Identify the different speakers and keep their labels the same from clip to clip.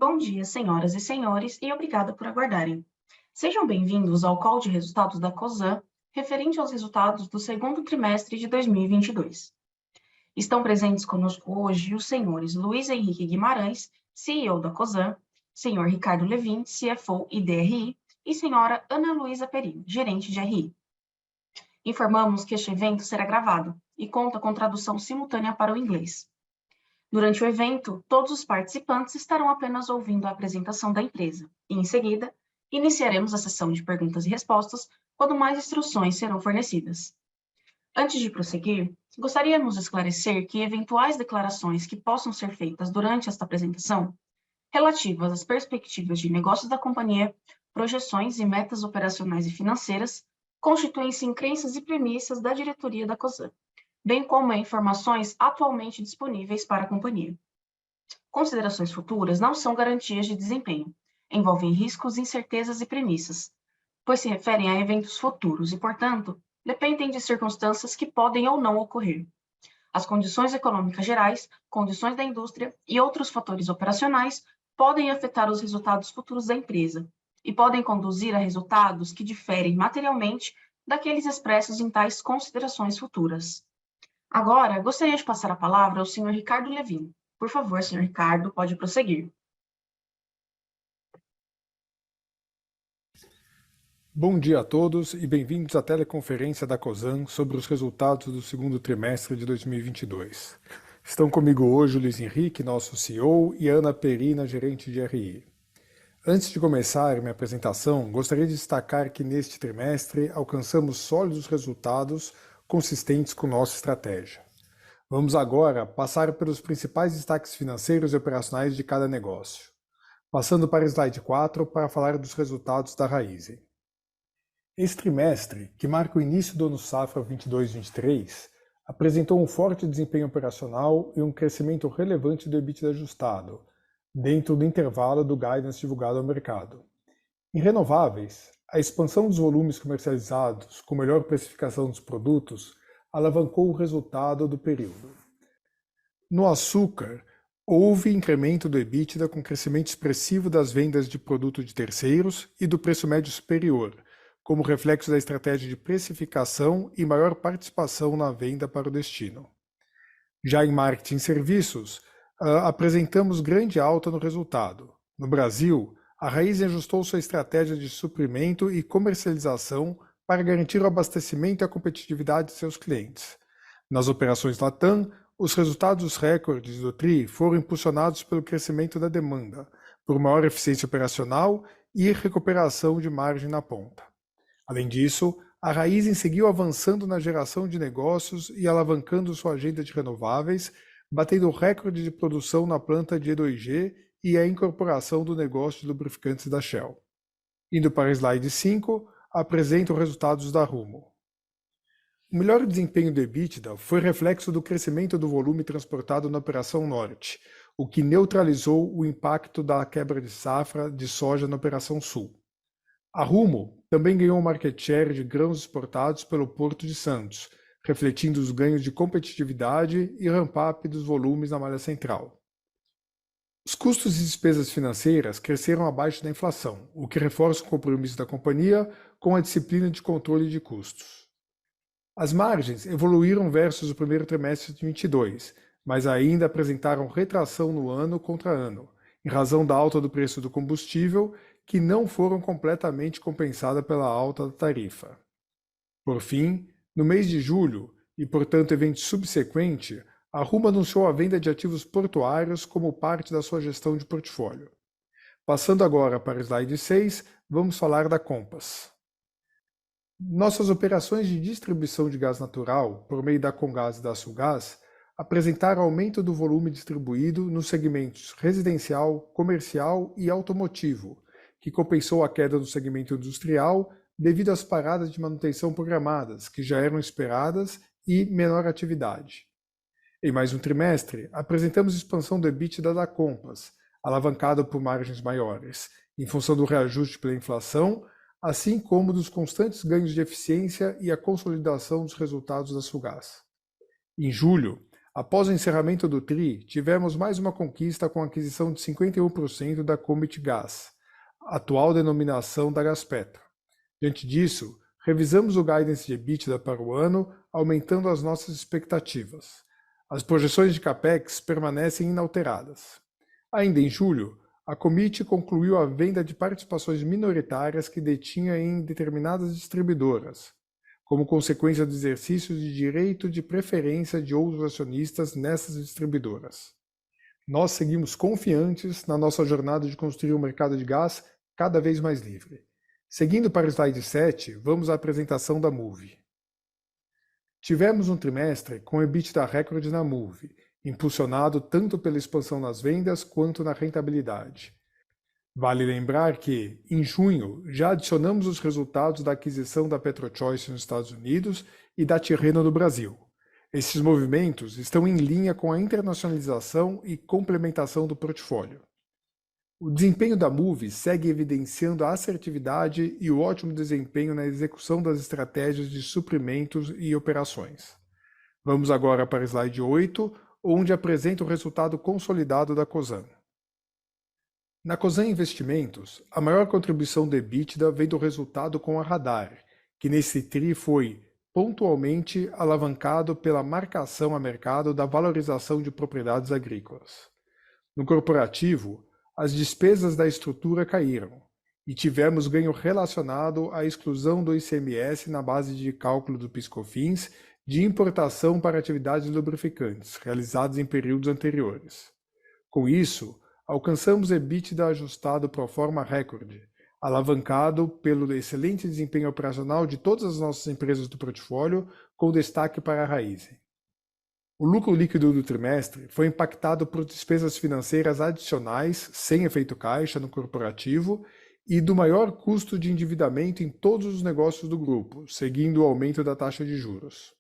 Speaker 1: Bom dia, senhoras e senhores, e obrigada por aguardarem. Sejam bem-vindos ao call de resultados da COSAN, referente aos resultados do segundo trimestre de 2022. Estão presentes conosco hoje os senhores Luiz Henrique Guimarães, CEO da COSAN, senhor Ricardo Levin, CFO e DRI, e senhora Ana Luísa Perim, gerente de RI. Informamos que este evento será gravado e conta com tradução simultânea para o inglês. Durante o evento, todos os participantes estarão apenas ouvindo a apresentação da empresa e, em seguida, iniciaremos a sessão de perguntas e respostas quando mais instruções serão fornecidas. Antes de prosseguir, gostaríamos de esclarecer que eventuais declarações que possam ser feitas durante esta apresentação, relativas às perspectivas de negócios da companhia, projeções e metas operacionais e financeiras, constituem-se em crenças e premissas da diretoria da COSAN, bem como em informações atualmente disponíveis para a companhia. Considerações futuras não são garantias de desempenho, envolvem riscos, incertezas e premissas, pois se referem a eventos futuros e, portanto, dependem de circunstâncias que podem ou não ocorrer. As condições econômicas gerais, condições da indústria e outros fatores operacionais podem afetar os resultados futuros da empresa e podem conduzir a resultados que diferem materialmente daqueles expressos em tais considerações futuras. Agora, gostaria de passar a palavra ao senhor Ricardo Levin. Por favor, senhor Ricardo, pode prosseguir.
Speaker 2: Bom dia a todos e bem-vindos à teleconferência da COSAN sobre os resultados do segundo trimestre de 2022. Estão comigo hoje o Luiz Henrique, nosso CEO, e a Ana Perina, gerente de RI. Antes de começar minha apresentação, gostaria de destacar que neste trimestre alcançamos sólidos resultados consistentes com nossa estratégia. Vamos agora passar pelos principais destaques financeiros e operacionais de cada negócio. Passando para o slide 4 para falar dos resultados da Raízen. Esse trimestre, que marca o início do ano safra 22-23, apresentou um forte desempenho operacional e um crescimento relevante do EBITDA ajustado, dentro do intervalo do guidance divulgado ao mercado. Em renováveis, a expansão dos volumes comercializados com melhor precificação dos produtos alavancou o resultado do período. No açúcar, houve incremento do EBITDA com crescimento expressivo das vendas de produto de terceiros e do preço médio superior, como reflexo da estratégia de precificação e maior participação na venda para o destino. Já em marketing e serviços, apresentamos grande alta no resultado. No Brasil, a Raízen ajustou sua estratégia de suprimento e comercialização para garantir o abastecimento e a competitividade de seus clientes. Nas operações Latam, os resultados recordes do TRI foram impulsionados pelo crescimento da demanda, por maior eficiência operacional e recuperação de margem na ponta. Além disso, a Raízen seguiu avançando na geração de negócios e alavancando sua agenda de renováveis, batendo o recorde de produção na planta de E2G e a incorporação do negócio de lubrificantes da Shell. Indo para o slide 5, apresento os resultados da Rumo. O melhor desempenho do EBITDA foi reflexo do crescimento do volume transportado na Operação Norte, o que neutralizou o impacto da quebra de safra de soja na Operação Sul. A Rumo também ganhou um market share de grãos exportados pelo Porto de Santos, refletindo os ganhos de competitividade e ramp-up dos volumes na malha central. Os custos e despesas financeiras cresceram abaixo da inflação, o que reforça o compromisso da companhia com a disciplina de controle de custos. As margens evoluíram versus o primeiro trimestre de 2022, mas ainda apresentaram retração no ano contra ano, em razão da alta do preço do combustível, que não foram completamente compensadas pela alta da tarifa. Por fim, no mês de julho, e portanto evento subsequente, a Rumo anunciou a venda de ativos portuários como parte da sua gestão de portfólio. Passando agora para o slide 6, vamos falar da Compass. Nossas operações de distribuição de gás natural, por meio da Comgás e da Sulgás, apresentaram aumento do volume distribuído nos segmentos residencial, comercial e automotivo, que compensou a queda do segmento industrial devido às paradas de manutenção programadas, que já eram esperadas, e menor atividade. Em mais um trimestre, apresentamos expansão do EBITDA da Compass, alavancada por margens maiores, em função do reajuste pela inflação, assim como dos constantes ganhos de eficiência e a consolidação dos resultados da Sulgás. Em julho, Após o encerramento do TRI, tivemos mais uma conquista com a aquisição de 51% da Commit Gas, atual denominação da Gaspetro. Diante disso, revisamos o guidance de EBITDA para o ano, aumentando as nossas expectativas. As projeções de CAPEX permanecem inalteradas. Ainda em julho, a Commit concluiu a venda de participações minoritárias que detinha em determinadas distribuidoras, como consequência do exercício de direito de preferência de outros acionistas nessas distribuidoras. Nós seguimos confiantes na nossa jornada de construir um mercado de gás cada vez mais livre. Seguindo para o slide 7, vamos à apresentação da Moove. Tivemos um trimestre com EBITDA recorde na Moove, impulsionado tanto pela expansão nas vendas quanto na rentabilidade. Vale lembrar que, em junho, já adicionamos os resultados da aquisição da PetroChoice nos Estados Unidos e da Tirreno no Brasil. Esses movimentos estão em linha com a internacionalização e complementação do portfólio. O desempenho da Moove segue evidenciando a assertividade e o ótimo desempenho na execução das estratégias de suprimentos e operações. Vamos agora para o slide 8, onde apresenta o resultado consolidado da Cosan. Na Cosan Investimentos, a maior contribuição do EBITDA vem do resultado com a Radar, que nesse TRI foi pontualmente alavancado pela marcação a mercado da valorização de propriedades agrícolas. No corporativo, as despesas da estrutura caíram e tivemos ganho relacionado à exclusão do ICMS na base de cálculo do PIS/COFINS de importação para atividades lubrificantes, realizadas em períodos anteriores. Com isso, alcançamos EBITDA ajustado pro forma recorde, alavancado pelo excelente desempenho operacional de todas as nossas empresas do portfólio, com destaque para a Raízen. O lucro líquido do trimestre foi impactado por despesas financeiras adicionais, sem efeito caixa, no corporativo, e do maior custo de endividamento em todos os negócios do grupo, seguindo o aumento da taxa de juros.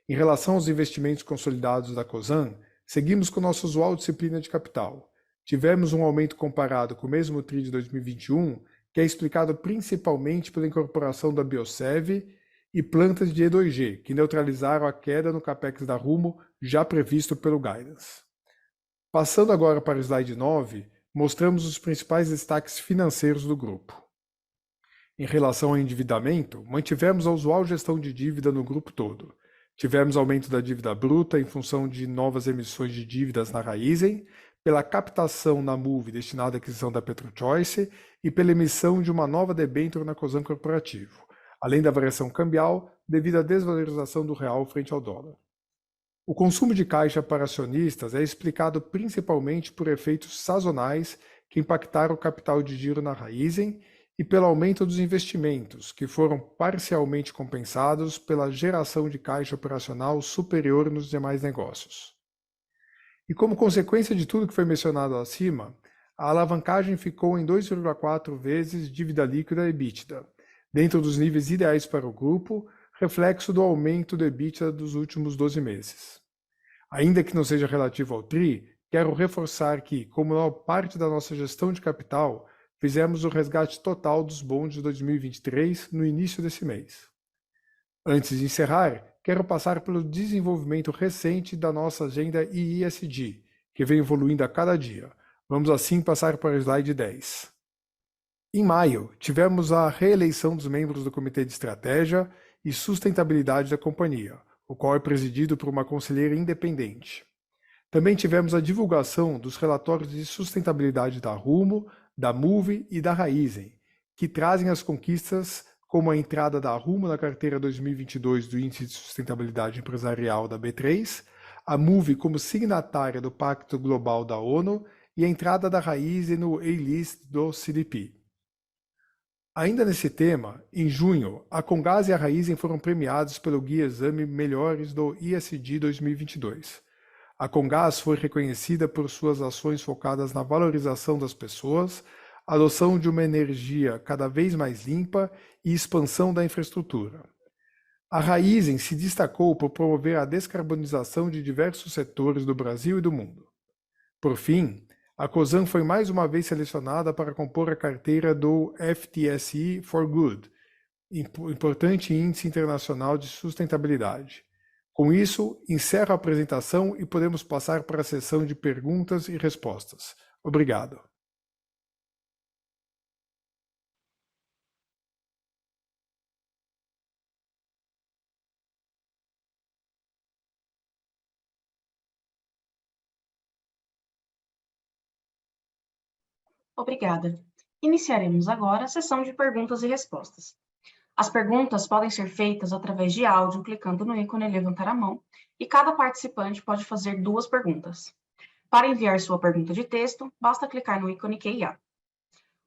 Speaker 2: Em relação aos investimentos consolidados da Cosan, seguimos com nossa usual disciplina de capital. Tivemos um aumento comparado com o mesmo TRI de 2021, que é explicado principalmente pela incorporação da Biosev e plantas de E2G, que neutralizaram a queda no CAPEX da Rumo já previsto pelo Guidance. Passando agora para o slide 9, mostramos os principais destaques financeiros do grupo. Em relação ao endividamento, mantivemos a usual gestão de dívida no grupo todo. Tivemos aumento da dívida bruta em função de novas emissões de dívidas na Raízen, pela captação na Moove destinada à aquisição da PetroChoice e pela emissão de uma nova debênture na Cosan Corporativo, além da variação cambial devido à desvalorização do real frente ao dólar. O consumo de caixa para acionistas é explicado principalmente por efeitos sazonais que impactaram o capital de giro na Raízen e pelo aumento dos investimentos, que foram parcialmente compensados pela geração de caixa operacional superior nos demais negócios. E como consequência de tudo que foi mencionado acima, a alavancagem ficou em 2,4 vezes dívida líquida EBITDA, dentro dos níveis ideais para o grupo, reflexo do aumento do EBITDA dos últimos 12 meses. Ainda que não seja relativo ao TRI, quero reforçar que, como parte da nossa gestão de capital, fizemos o resgate total dos bondes de 2023 no início desse mês. Antes de encerrar, quero passar pelo desenvolvimento recente da nossa agenda ESG, que vem evoluindo a cada dia. Vamos assim passar para o slide 10. Em maio, tivemos a reeleição dos membros do Comitê de Estratégia e Sustentabilidade da companhia, o qual é presidido por uma conselheira independente. Também tivemos a divulgação dos relatórios de sustentabilidade da Rumo, da Moove e da Raízen, que trazem as conquistas como a entrada da Rumo na carteira 2022 do Índice de Sustentabilidade Empresarial da B3, a Moove como signatária do Pacto Global da ONU e a entrada da Raízen no A-List do CDP. Ainda nesse tema, em junho, a Comgás e a Raízen foram premiados pelo Guia Exame Melhores do ESG 2022. A Comgás foi reconhecida por suas ações focadas na valorização das pessoas, adoção de uma energia cada vez mais limpa e expansão da infraestrutura. A Raízen se destacou por promover a descarbonização de diversos setores do Brasil e do mundo. Por fim, a Cosan foi mais uma vez selecionada para compor a carteira do FTSE4Good, importante índice internacional de sustentabilidade. Com isso, encerro a apresentação e podemos passar para a sessão de perguntas e respostas. Obrigado.
Speaker 1: Obrigada. Iniciaremos agora a sessão de perguntas e respostas. As perguntas podem ser feitas através de áudio, clicando no ícone levantar a mão, e cada participante pode fazer 2 perguntas. Para enviar sua pergunta de texto, basta clicar no ícone QIA.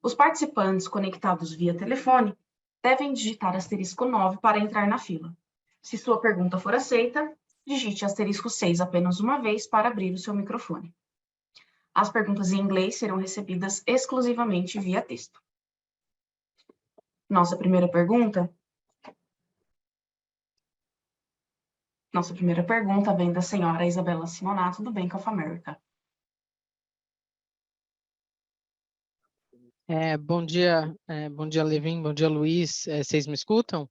Speaker 1: Os participantes conectados via telefone devem digitar *9 para entrar na fila. Se sua pergunta for aceita, digite *6 apenas uma vez para abrir o seu microfone. As perguntas em inglês serão recebidas exclusivamente via texto. Nossa primeira pergunta vem da senhora Isabela Simonato, do Bank of America.
Speaker 3: Bom dia, Levin, bom dia, Luiz. Vocês me escutam?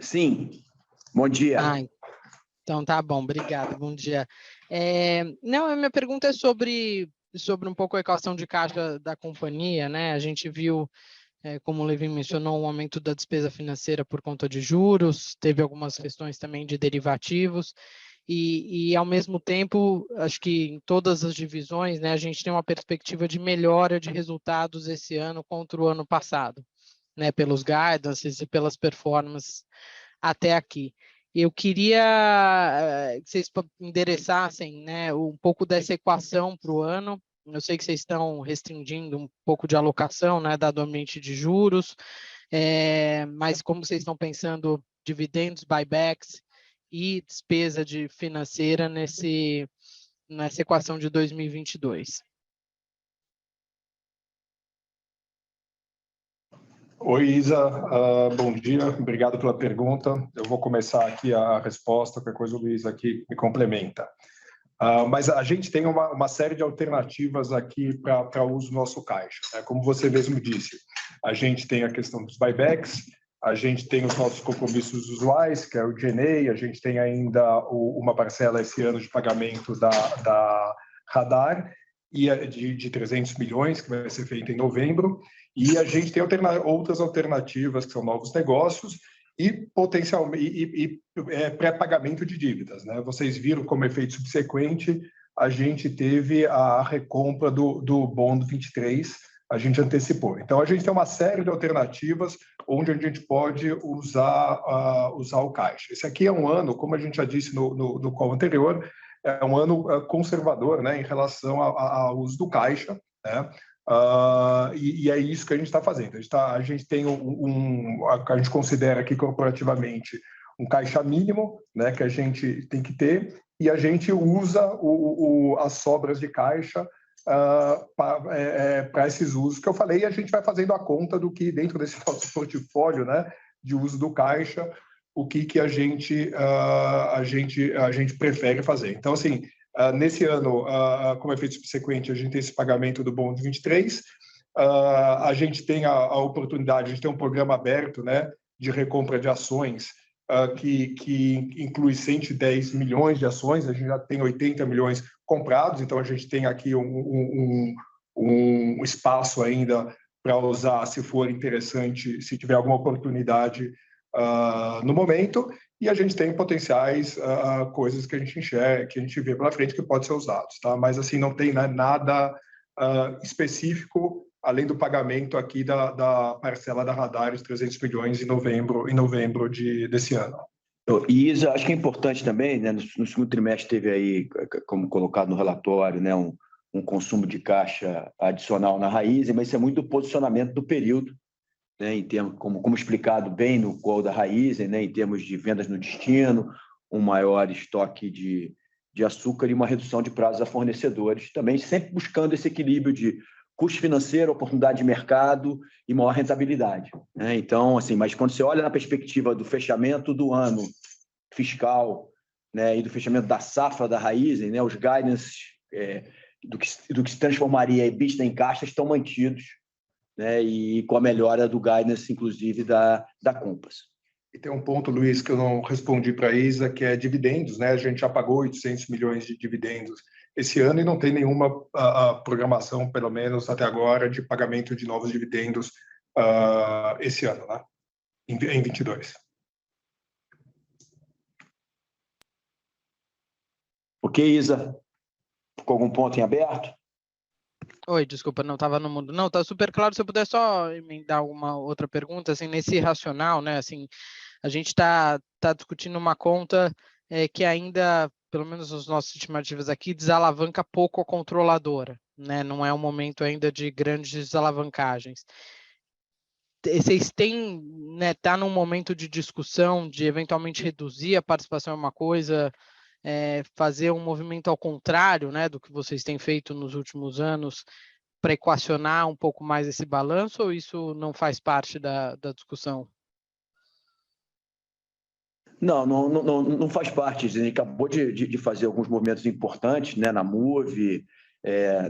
Speaker 4: Sim, bom dia.
Speaker 3: Então tá bom, obrigado, bom dia. Não, a minha pergunta é sobre um pouco a equação de caixa da companhia, né? A gente viu, como o Levin mencionou, um aumento da despesa financeira por conta de juros, teve algumas questões também de derivativos, e ao mesmo tempo, acho que em todas as divisões, né, a gente tem uma perspectiva de melhora de resultados esse ano contra o ano passado, né, pelos guidances e pelas performances até aqui. Eu queria que vocês endereçassem, né, um pouco dessa equação para o ano. Eu sei que vocês estão restringindo um pouco de alocação, né, dado o ambiente de juros, mas como vocês estão pensando dividendos, buybacks e despesa financeira nessa equação de 2022?
Speaker 2: Oi, Isa, bom dia, obrigado pela pergunta. Eu vou começar aqui a resposta, qualquer coisa o Luiz aqui me complementa. Mas a gente tem uma série de alternativas aqui para o uso do nosso caixa, né? Como você mesmo disse, a gente tem a questão dos buybacks, a gente tem os nossos compromissos usuais, que é o G&A, a gente tem ainda uma parcela esse ano de pagamento da Radar, e de 300 milhões, que vai ser feita em novembro, e a gente tem outras alternativas, que são novos negócios, e potencialmente pré-pagamento de dívidas, né? Vocês viram como efeito subsequente, a gente teve a recompra do Bond 23, a gente antecipou. Então, a gente tem uma série de alternativas onde a gente pode usar o caixa. Esse aqui é um ano, como a gente já disse no call anterior, é um ano conservador, né, em relação ao uso do caixa, né? E é isso que a gente está fazendo. A gente tem a gente considera aqui corporativamente um caixa mínimo, né, que a gente tem que ter, e a gente usa as sobras de caixa para esses usos que eu falei, e a gente vai fazendo a conta do que dentro desse nosso portfólio, né, de uso do caixa, o que a gente prefere fazer. Então, assim, nesse ano, como efeito subsequente, a gente tem esse pagamento do Bond 23, a gente tem a oportunidade, a gente tem um programa aberto, né, de recompra de ações, que inclui 110 milhões de ações, a gente já tem 80 milhões comprados, então a gente tem aqui um espaço ainda para usar, se for interessante, se tiver alguma oportunidade no momento, e a gente tem potenciais coisas que a gente enxerga, que a gente vê pela frente que pode ser usados, tá? Mas assim, não tem, né, nada específico além do pagamento aqui da parcela da Radar, os 300 milhões em novembro desse ano.
Speaker 4: Isa, acho que é importante também, né, no segundo trimestre teve aí, como colocado no relatório, né, um consumo de caixa adicional na Raízen, mas isso é muito do posicionamento do período, né, em termos, como explicado bem no call da Raízen, né, em termos de vendas no destino, um maior estoque de açúcar e uma redução de prazos a fornecedores, também sempre buscando esse equilíbrio de custo financeiro, oportunidade de mercado e maior rentabilidade, né? Então, assim, mas quando você olha na perspectiva do fechamento do ano fiscal, né, e do fechamento da safra da Raízen, né, os guidance do que se transformaria EBITDA em caixa estão mantidos, né, e com a melhora do guidance, inclusive, da Compass.
Speaker 2: E tem um ponto, Luiz, que eu não respondi para a Isa, que é dividendos, né? A gente já pagou 800 milhões de dividendos esse ano e não tem nenhuma programação, pelo menos até agora, de pagamento de novos dividendos esse ano, né? Em 22.
Speaker 4: Ok, Isa? Ficou algum ponto em aberto?
Speaker 3: Oi, desculpa, não estava no mundo. Não, tá super claro. Se eu puder só emendar uma outra pergunta, assim, nesse racional, né? Assim, a gente está discutindo uma conta que ainda, pelo menos as nossas estimativas aqui, desalavanca pouco a controladora, né? Não é um momento ainda de grandes desalavancagens. Vocês têm, né? Tá num momento de discussão de eventualmente reduzir a participação em uma coisa, fazer um movimento ao contrário, né, do que vocês têm feito nos últimos anos, para equacionar um pouco mais esse balanço, ou isso não faz parte da discussão?
Speaker 4: Não faz parte. A gente acabou de fazer alguns movimentos importantes, né, na Move,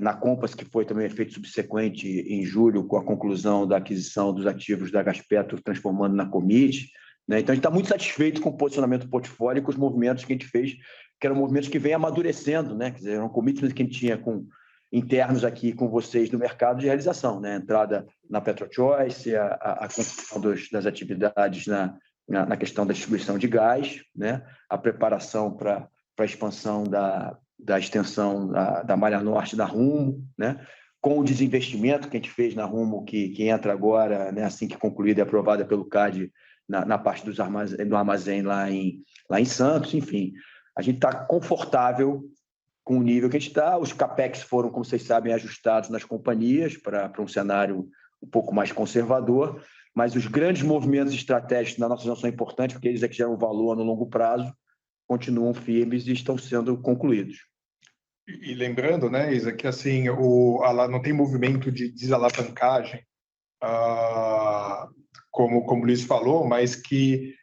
Speaker 4: na Compass, que foi também efeito subsequente em julho, com a conclusão da aquisição dos ativos da Gaspetro, transformando na Commit, né? Então, a gente está muito satisfeito com o posicionamento do portfólio e com os movimentos que a gente fez, que eram movimentos que vêm amadurecendo, né? Quer dizer, eram commitments que a gente tinha internos aqui com vocês no mercado de realização, né? A entrada na PetroChoice, a construção das atividades na questão da distribuição de gás, né? A preparação para a expansão da extensão da Malha Norte da Rumo, né? Com o desinvestimento que a gente fez na Rumo, que entra agora, né? Assim que concluída e aprovada pelo CAD, na parte do armazém lá em Santos. Enfim, a gente está confortável com o nível que a gente está. Os CAPEX foram, como vocês sabem, ajustados nas companhias para um cenário um pouco mais conservador, mas os grandes movimentos estratégicos da nossa visão são importantes, porque eles é que geram valor no longo prazo, continuam firmes e estão sendo concluídos.
Speaker 2: E lembrando, né, Isa, que assim, não tem movimento de desalavancagem, como o Luiz falou, mas que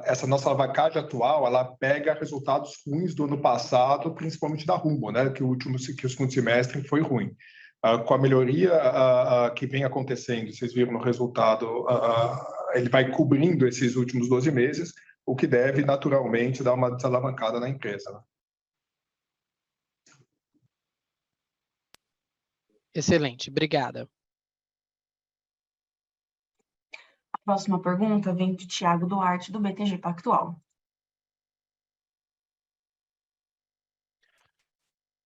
Speaker 2: essa nossa alavancagem atual, ela pega resultados ruins do ano passado, principalmente da Rumo, né, que o segundo semestre foi ruim. Com a melhoria que vem acontecendo, vocês viram no resultado, ele vai cobrindo esses últimos 12 meses, o que deve naturalmente dar uma desalavancada na empresa, né?
Speaker 3: Excelente, obrigada.
Speaker 1: A próxima pergunta vem de Thiago Duarte, do BTG Pactual.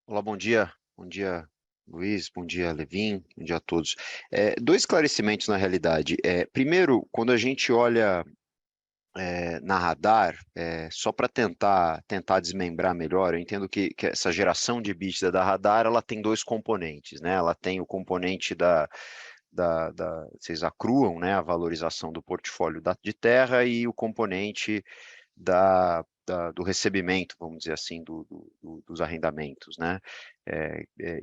Speaker 5: Olá, bom dia. Bom dia, Luiz. Bom dia, Levin. Bom dia a todos. Dois esclarecimentos na realidade. Primeiro, quando a gente olha na Radar, só para tentar desmembrar melhor, eu entendo que essa geração de EBITDA da Radar, ela tem dois componentes, né? Ela tem o componente vocês acruam, né, a valorização do portfólio de terra e o componente do recebimento, vamos dizer assim, dos arrendamentos, né?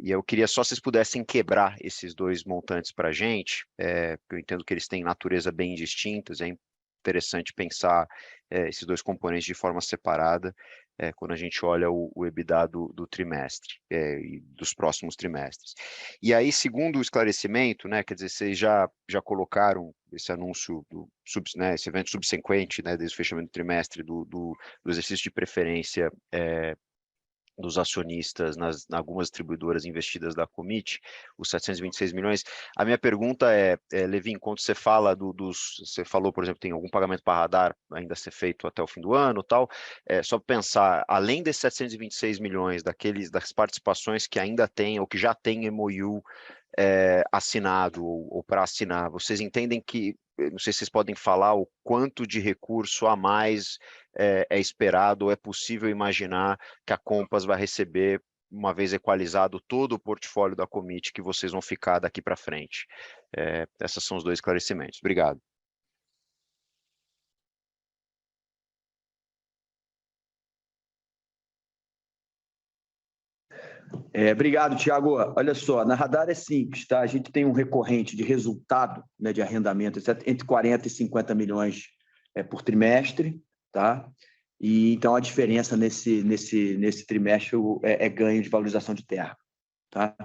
Speaker 5: E eu queria só se vocês pudessem quebrar esses dois montantes para a gente, porque eu entendo que eles têm natureza bem distintas, é interessante pensar esses dois componentes de forma separada quando a gente olha o EBITDA do trimestre e dos próximos trimestres. E aí, segundo o esclarecimento, né, quer dizer, vocês já colocaram esse anúncio, né, esse evento subsequente, né, desde o fechamento do trimestre, do exercício de preferência dos acionistas nas algumas distribuidoras investidas da Commit, os 726 milhões. A minha pergunta Levin, quando você fala você falou, por exemplo, tem algum pagamento para Radar ainda a ser feito até o fim do ano, tal, só pensar, além desses 726 milhões das participações que ainda tem, ou que já tem MOU assinado ou para assinar, vocês entendem que, não sei se vocês podem falar o quanto de recurso a mais é esperado ou é possível imaginar que a Compass vai receber uma vez equalizado todo o portfólio da Commit que vocês vão ficar daqui para frente. Esses são os dois esclarecimentos. Obrigado.
Speaker 4: Obrigado, Thiago. Olha só, na Radar é simples, tá? A gente tem um recorrente de resultado, né, de arrendamento entre 40 e 50 milhões por trimestre, tá? E então a diferença nesse trimestre é ganho de valorização de terra, tá?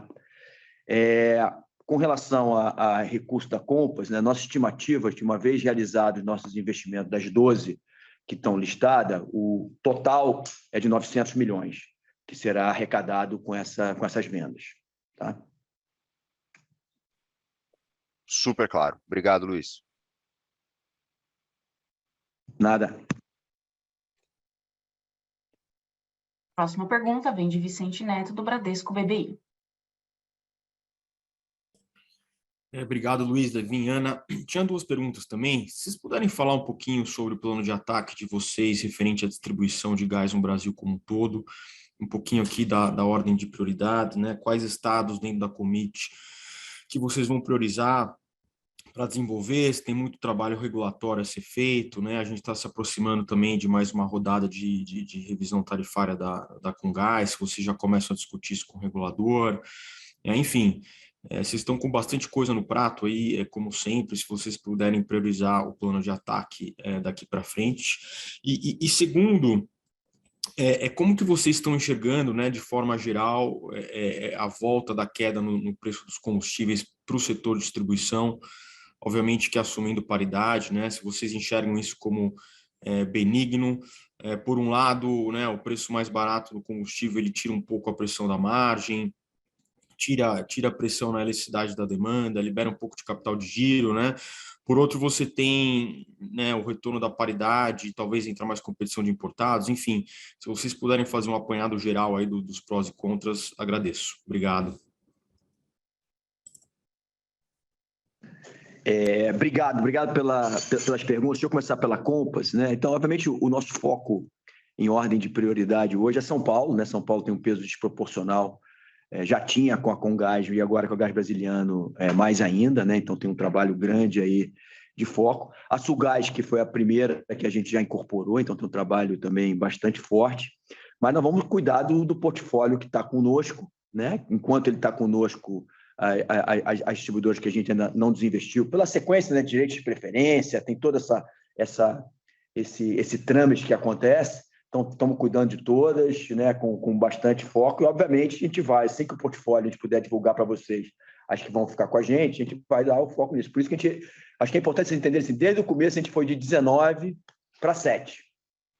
Speaker 4: Com relação a recurso da Compass, né, nossa estimativa, de uma vez realizados nossos investimentos das 12 que estão listadas, o total é de 900 milhões, que será arrecadado com essas vendas. Tá?
Speaker 5: Super claro. Obrigado, Luiz.
Speaker 4: Nada.
Speaker 1: Próxima pergunta vem de Vicente Neto, do Bradesco BBI.
Speaker 6: Obrigado, Luiz, Levin, Ana. Tinha duas perguntas também. Se vocês puderem falar um pouquinho sobre o plano de ataque de vocês referente à distribuição de gás no Brasil como um todo, um pouquinho aqui da ordem de prioridade, né? Quais estados dentro da Comit que vocês vão priorizar para desenvolver, se tem muito trabalho regulatório a ser feito, né? A gente está se aproximando também de mais uma rodada de revisão tarifária da Comgás, se vocês já começam a discutir isso com o regulador, enfim... vocês estão com bastante coisa no prato aí, como sempre, se vocês puderem priorizar o plano de ataque daqui para frente. E segundo, como que vocês estão enxergando, né, de forma geral, a volta da queda no preço dos combustíveis para o setor de distribuição, obviamente que assumindo paridade, né, se vocês enxergam isso como benigno. Por um lado, né, o preço mais barato do combustível, ele tira um pouco a pressão da margem, tira a pressão na elasticidade da demanda, libera um pouco de capital de giro, né? Por outro, você tem, né, o retorno da paridade, talvez entrar mais competição de importados, enfim, se vocês puderem fazer um apanhado geral aí dos prós e contras, agradeço. Obrigado.
Speaker 4: Obrigado pelas perguntas. Deixa eu começar pela Compass, né? Então, obviamente, o nosso foco em ordem de prioridade hoje é São Paulo, né? São Paulo tem um peso desproporcional, já tinha com a Comgás e agora com o Gás Brasiliano mais ainda, né? Então tem um trabalho grande aí de foco. A Sulgás, que foi a primeira que a gente já incorporou, então tem um trabalho também bastante forte, mas nós vamos cuidar do portfólio que está conosco, né? Enquanto ele está conosco, as distribuidoras que a gente ainda não desinvestiu, pela sequência, né, de direitos de preferência, tem todo esse trâmite que acontece. Então, estamos cuidando de todas, né, com bastante foco, e, obviamente, a gente vai, assim que o portfólio a gente puder divulgar para vocês, acho que vão ficar com a gente vai dar o foco nisso. Por isso que acho que é importante vocês entenderem, assim, desde o começo a gente foi de 19 para 7,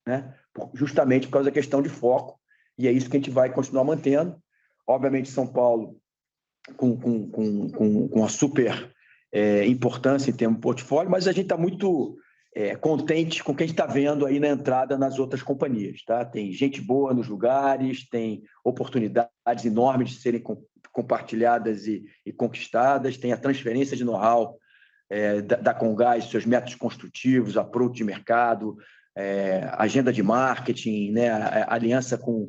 Speaker 4: né, justamente por causa da questão de foco, e é isso que a gente vai continuar mantendo. Obviamente, São Paulo, com a super importância em termos de portfólio, mas a gente está muito... contente com o que a gente está vendo aí na entrada nas outras companhias. Tá? Tem gente boa nos lugares, tem oportunidades enormes de serem compartilhadas e conquistadas, tem a transferência de know-how da Comgás, seus métodos construtivos, approach de mercado, agenda de marketing, né? A aliança com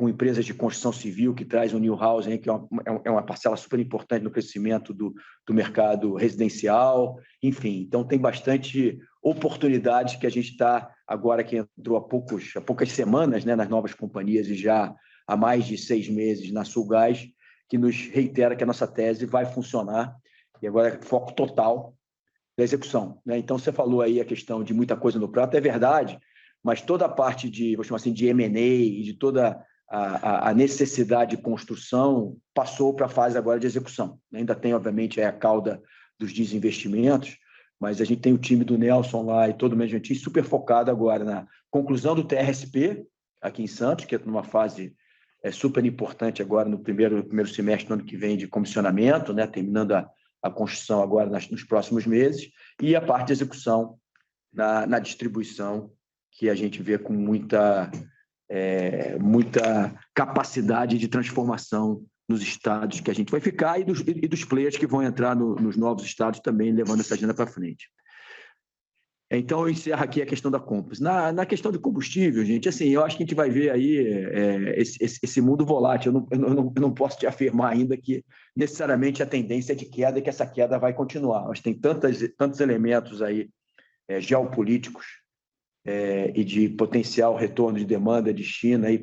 Speaker 4: empresas de construção civil, que traz o New Housing, que é uma parcela super importante no crescimento do mercado residencial, enfim. Então, tem bastante oportunidades que a gente está, agora que entrou há poucas semanas, né, nas novas companhias e já há mais de 6 meses na Sulgás, que nos reitera que a nossa tese vai funcionar, e agora é foco total da execução, né? Então, você falou aí a questão de muita coisa no prato, é verdade, mas toda a parte de, vou chamar assim, de M&A e de toda a necessidade de construção passou para a fase agora de execução. Ainda tem, obviamente, a cauda dos desinvestimentos, mas a gente tem o time do Nelson lá e todo o management team super focado agora na conclusão do TRSP aqui em Santos, que é numa fase super importante agora no primeiro semestre do ano que vem de comissionamento, né, terminando a construção agora nos próximos meses, e a parte de execução na distribuição, que a gente vê com muita capacidade de transformação nos estados que a gente vai ficar e dos players que vão entrar nos novos estados também, levando essa agenda para frente. Então, eu encerro aqui a questão da Compass. Na questão de combustível, gente, assim, eu acho que a gente vai ver aí esse mundo volátil. Eu não posso te afirmar ainda que necessariamente a tendência é de queda e que essa queda vai continuar. Mas tem tantos elementos aí geopolíticos e de potencial retorno de demanda de China aí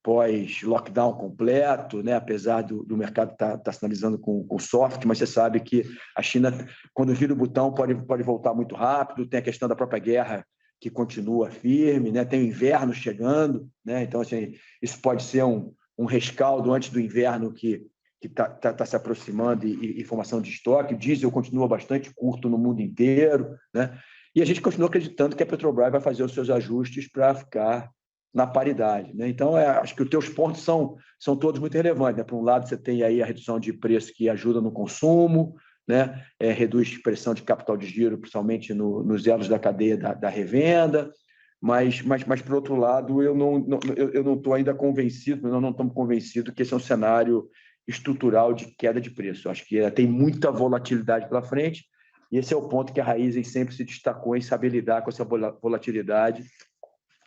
Speaker 4: pós-lockdown completo, né? Apesar do mercado estar sinalizando com soft, mas você sabe que a China, quando vira o botão, pode voltar muito rápido, tem a questão da própria guerra que continua firme, né? Tem o inverno chegando, né? Então, assim, isso pode ser um rescaldo antes do inverno que que está se aproximando e formação de estoque. O diesel continua bastante curto no mundo inteiro, né? E a gente continua acreditando que a Petrobras vai fazer os seus ajustes para ficar na paridade, né? Então, acho que os teus pontos são todos muito relevantes, né? Por um lado, você tem aí a redução de preço que ajuda no consumo, né? Reduz pressão de capital de giro, principalmente nos elos da cadeia da revenda, mas por outro lado, eu não estou ainda convencido, nós não estamos convencidos que esse é um cenário estrutural de queda de preço. Acho que tem muita volatilidade pela frente, e esse é o ponto que a Raízen sempre se destacou em saber lidar com essa volatilidade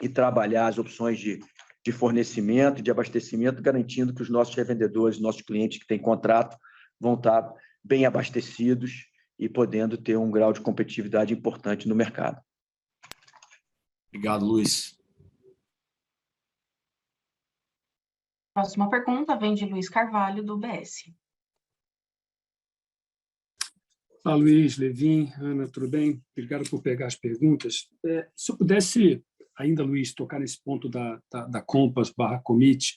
Speaker 4: e trabalhar as opções de fornecimento, de abastecimento, garantindo que os nossos revendedores, nossos clientes que têm contrato, vão estar bem abastecidos e podendo ter um grau de competitividade importante no mercado.
Speaker 6: Obrigado, Luiz.
Speaker 1: Próxima pergunta vem de Luiz Carvalho, do BS.
Speaker 7: Olá, Luiz, Levin, Ana, tudo bem? Obrigado por pegar as perguntas. Se eu pudesse ainda, Luiz, tocar nesse ponto da Compass/Commit,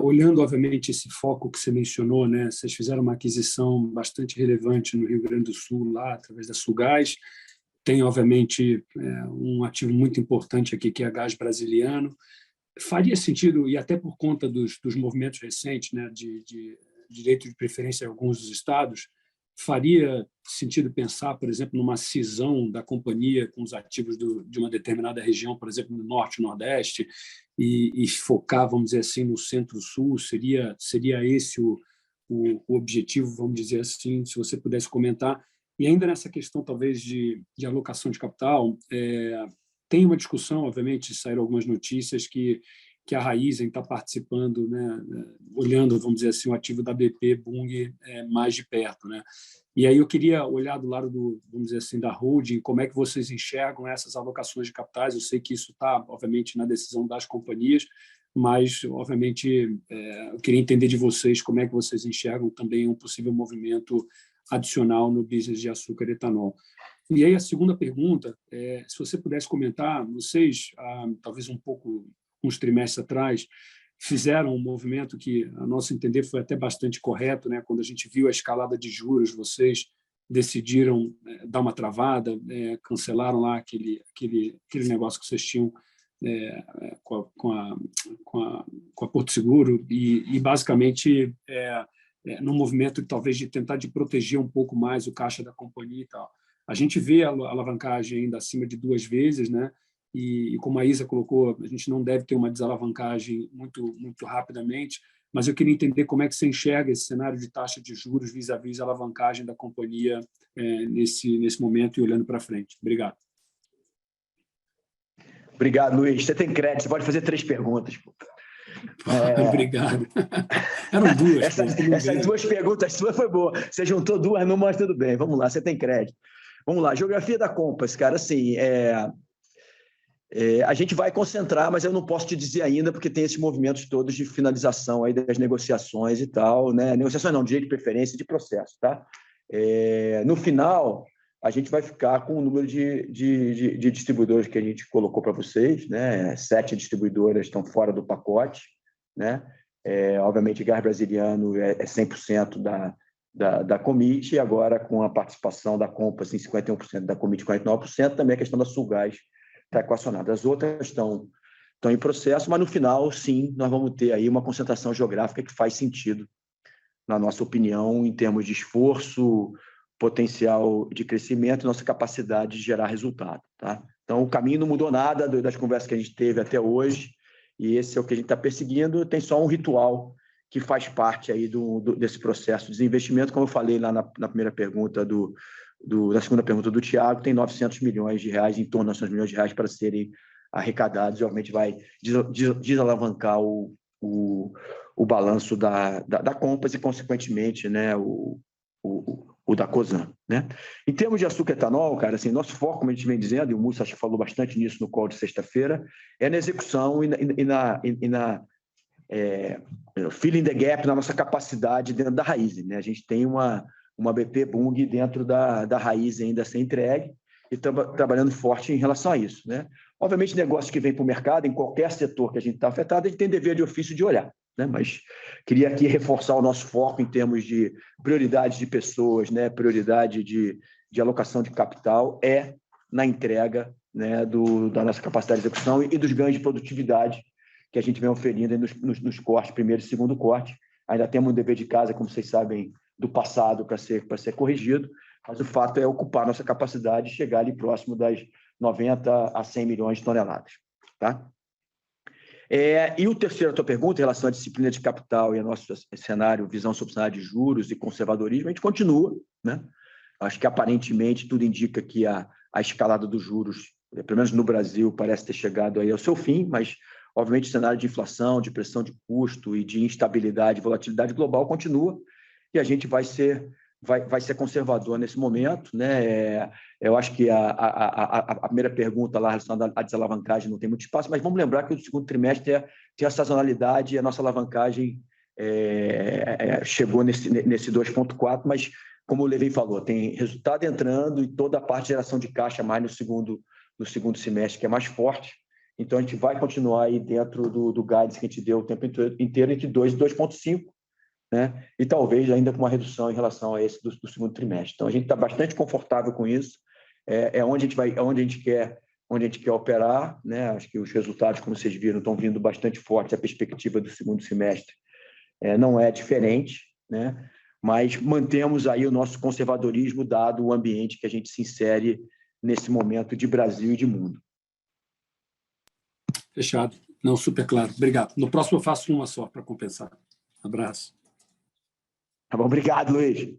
Speaker 7: olhando, obviamente, esse foco que você mencionou, né? Vocês fizeram uma aquisição bastante relevante no Rio Grande do Sul, lá, através da Sulgás. Tem, obviamente, um ativo muito importante aqui, que é a Gás Brasiliano. Faria sentido, e até por conta dos movimentos recentes, né, de direito de preferência em alguns dos estados, faria sentido pensar, por exemplo, numa cisão da companhia com os ativos de uma determinada região, por exemplo, no Norte e Nordeste, e focar, vamos dizer assim, no Centro-Sul? Seria esse o objetivo, vamos dizer assim, se você pudesse comentar? E ainda nessa questão, talvez, de alocação de capital, tem uma discussão, obviamente, saíram algumas notícias que a Raízen está participando, né, olhando, vamos dizer assim, o ativo da BP Bunge mais de perto, né? E aí eu queria olhar do lado vamos dizer assim, da holding, como é que vocês enxergam essas alocações de capitais. Eu sei que isso está, obviamente, na decisão das companhias, mas, obviamente, eu queria entender de vocês como é que vocês enxergam também um possível movimento adicional no business de açúcar e etanol. E aí a segunda pergunta, se você pudesse comentar, vocês, talvez uns trimestres atrás, fizeram um movimento que, a nosso entender, foi até bastante correto, né? Quando a gente viu a escalada de juros, vocês decidiram dar uma travada, cancelaram lá aquele negócio que vocês tinham com a Porto Seguro e basicamente, num movimento talvez de tentar proteger um pouco mais o caixa da companhia e tal. A gente vê a alavancagem ainda acima de 2 vezes, né? E como a Isa colocou, a gente não deve ter uma desalavancagem muito rapidamente, mas eu queria entender como é que você enxerga esse cenário de taxa de juros vis-à-vis a alavancagem da companhia nesse momento e olhando para frente. Obrigado.
Speaker 4: Obrigado, Luiz. Você tem crédito, você pode fazer 3 perguntas.
Speaker 7: Obrigado. Eram 2.
Speaker 4: Essas 2 perguntas suas foi boa. Você juntou 2 numa, mas tudo bem. Vamos lá, você tem crédito. Vamos lá, geografia da Compass, cara, assim, a gente vai concentrar, mas eu não posso te dizer ainda, porque tem esses movimentos todos de finalização aí das negociações e tal, né? Negociações não, direito de preferência de processo, tá? No final, a gente vai ficar com o número de distribuidores que a gente colocou para vocês, né? 7 distribuidoras estão fora do pacote, né? Obviamente, Gás Brasiliano é 100% da Commit, e agora com a participação da Compass em 51%, da Commit 49%, também a questão da Sulgás está equacionada. As outras estão em processo, mas no final, sim, nós vamos ter aí uma concentração geográfica que faz sentido, na nossa opinião, em termos de esforço, potencial de crescimento e nossa capacidade de gerar resultado, tá? Então, o caminho não mudou nada das conversas que a gente teve até hoje, e esse é o que a gente está perseguindo. Tem só um ritual que faz parte aí desse processo de desinvestimento. Como eu falei lá na primeira pergunta na segunda pergunta do Tiago, tem 900 milhões de reais, em torno de 900 milhões de reais para serem arrecadados, e obviamente vai desalavancar o balanço da Compass e, consequentemente, né, o da Cosan, né? Em termos de açúcar e etanol, cara, assim, nosso foco, como a gente vem dizendo, e o Mussa acho que falou bastante nisso no call de sexta-feira, é na execução e na filling the gap, na nossa capacidade dentro da Raízen, né? A gente tem uma BP Bunge dentro da Raízen ainda a ser entregue e trabalhando forte em relação a isso, né? Obviamente, negócio que vem para o mercado, em qualquer setor que a gente está afetado, a gente tem dever de ofício de olhar, né? Mas queria aqui reforçar o nosso foco em termos de prioridade de pessoas, né? Prioridade de alocação de capital na entrega, né, da nossa capacidade de execução e dos ganhos de produtividade que a gente vem oferindo nos cortes, primeiro e segundo corte. Ainda temos um dever de casa, como vocês sabem, do passado para ser corrigido, mas o fato é ocupar nossa capacidade e chegar ali próximo das 90 a 100 milhões de toneladas. Tá? E a tua pergunta em relação à disciplina de capital e ao nosso cenário, visão sobre o cenário de juros e conservadorismo, a gente continua, né? Acho que, aparentemente, tudo indica que a escalada dos juros, pelo menos no Brasil, parece ter chegado aí ao seu fim, mas, obviamente, o cenário de inflação, de pressão de custo e de instabilidade e volatilidade global continua, e a gente vai ser conservador nesse momento, né? Eu acho que a primeira pergunta lá relacionada à desalavancagem não tem muito espaço, mas vamos lembrar que o segundo trimestre tem a sazonalidade e a nossa alavancagem chegou nesse 2,4, mas, como o Levin falou, tem resultado entrando e toda a parte de geração de caixa mais no segundo semestre, que é mais forte. Então, a gente vai continuar aí dentro do guidance que a gente deu o tempo inteiro, entre 2 e 2,5, né? E talvez ainda com uma redução em relação a esse do segundo trimestre. Então, a gente está bastante confortável com isso. Onde a gente quer operar, né? Acho que os resultados, como vocês viram, estão vindo bastante fortes. A perspectiva do segundo semestre não é diferente, né? Mas mantemos aí o nosso conservadorismo, dado o ambiente que a gente se insere nesse momento de Brasil e de mundo.
Speaker 7: Fechado. Não, super claro. Obrigado. No próximo eu faço uma só para compensar. Abraço.
Speaker 4: Tá bom, obrigado, Luiz.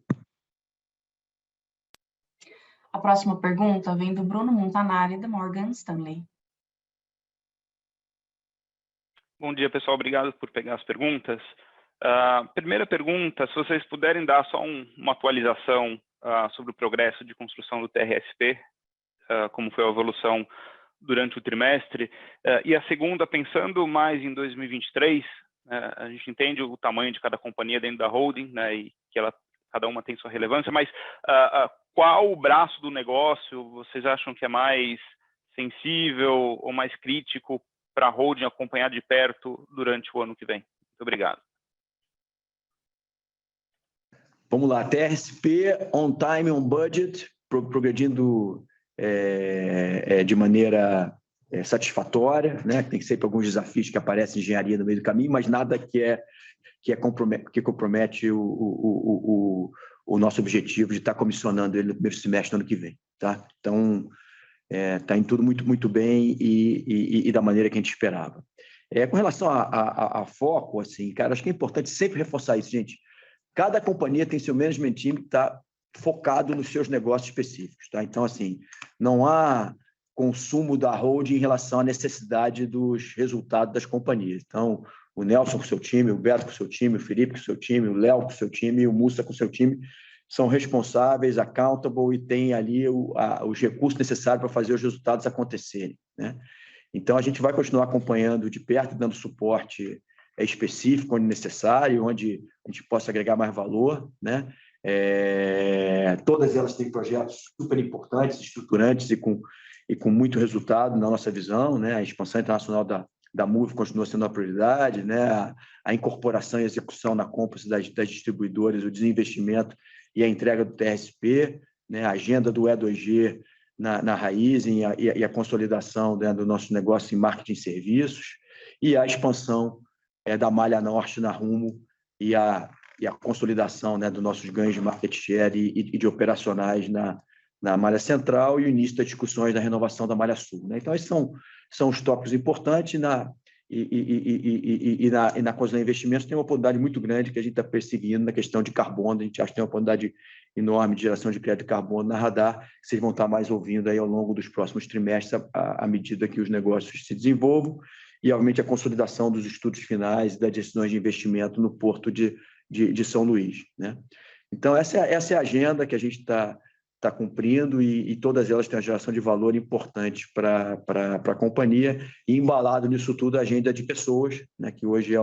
Speaker 1: A próxima pergunta vem do Bruno Montanari, da Morgan Stanley.
Speaker 8: Bom dia, pessoal. Obrigado por pegar as perguntas. Primeira pergunta, se vocês puderem dar só uma atualização sobre o progresso de construção do TRSP, como foi a evolução durante o trimestre. E a segunda, pensando mais em 2023, a gente entende o tamanho de cada companhia dentro da holding, né, e que cada uma tem sua relevância, mas qual o braço do negócio vocês acham que é mais sensível ou mais crítico para a holding acompanhar de perto durante o ano que vem? Muito obrigado.
Speaker 4: Vamos lá, TRSP, on time, on budget, progredindo de maneira satisfatória, né? Tem sempre alguns desafios que aparecem em engenharia no meio do caminho, mas nada que compromete o nosso objetivo de estar comissionando ele no primeiro semestre do ano que vem. Tá? Então, está em tudo muito, muito bem e da maneira que a gente esperava. Com relação a foco, assim, cara, acho que é importante sempre reforçar isso, gente. Cada companhia tem seu management team que está focado nos seus negócios específicos. Tá? Então, assim, não há consumo da holding em relação à necessidade dos resultados das companhias. Então, o Nelson com o seu time, o Beto com o seu time, o Felipe com o seu time, o Léo com o seu time, o Mussa com o seu time, são responsáveis, accountable e têm ali os recursos necessários para fazer os resultados acontecerem. Né? Então, a gente vai continuar acompanhando de perto, dando suporte específico, onde necessário, onde a gente possa agregar mais valor. Né? Todas elas têm projetos super importantes, estruturantes e com muito resultado na nossa visão. Né? A expansão internacional da Move continua sendo uma prioridade, né? A incorporação e execução na Compass das distribuidoras, o desinvestimento e a entrega do TRSP, né? A agenda do E2G na Raízen e a consolidação, né, do nosso negócio em marketing e serviços, e a expansão da Malha Norte na Rumo e a consolidação, né, dos nossos ganhos de market share e de operacionais na Malha Central e o início das discussões da renovação da Malha Sul. Né? Então, esses são os tópicos importantes. Na Cosan Investimentos tem uma oportunidade muito grande que a gente está perseguindo na questão de carbono. A gente acha que tem uma oportunidade enorme de geração de crédito de carbono na Radar, que vocês vão estar mais ouvindo aí ao longo dos próximos trimestres, à medida que os negócios se desenvolvam, e, obviamente, a consolidação dos estudos finais e das decisões de investimento no Porto de São Luís. Né? Então, essa é a agenda que a gente está cumprindo e todas elas têm uma geração de valor importante para a companhia, e embalado nisso tudo a agenda de pessoas, né, que hoje é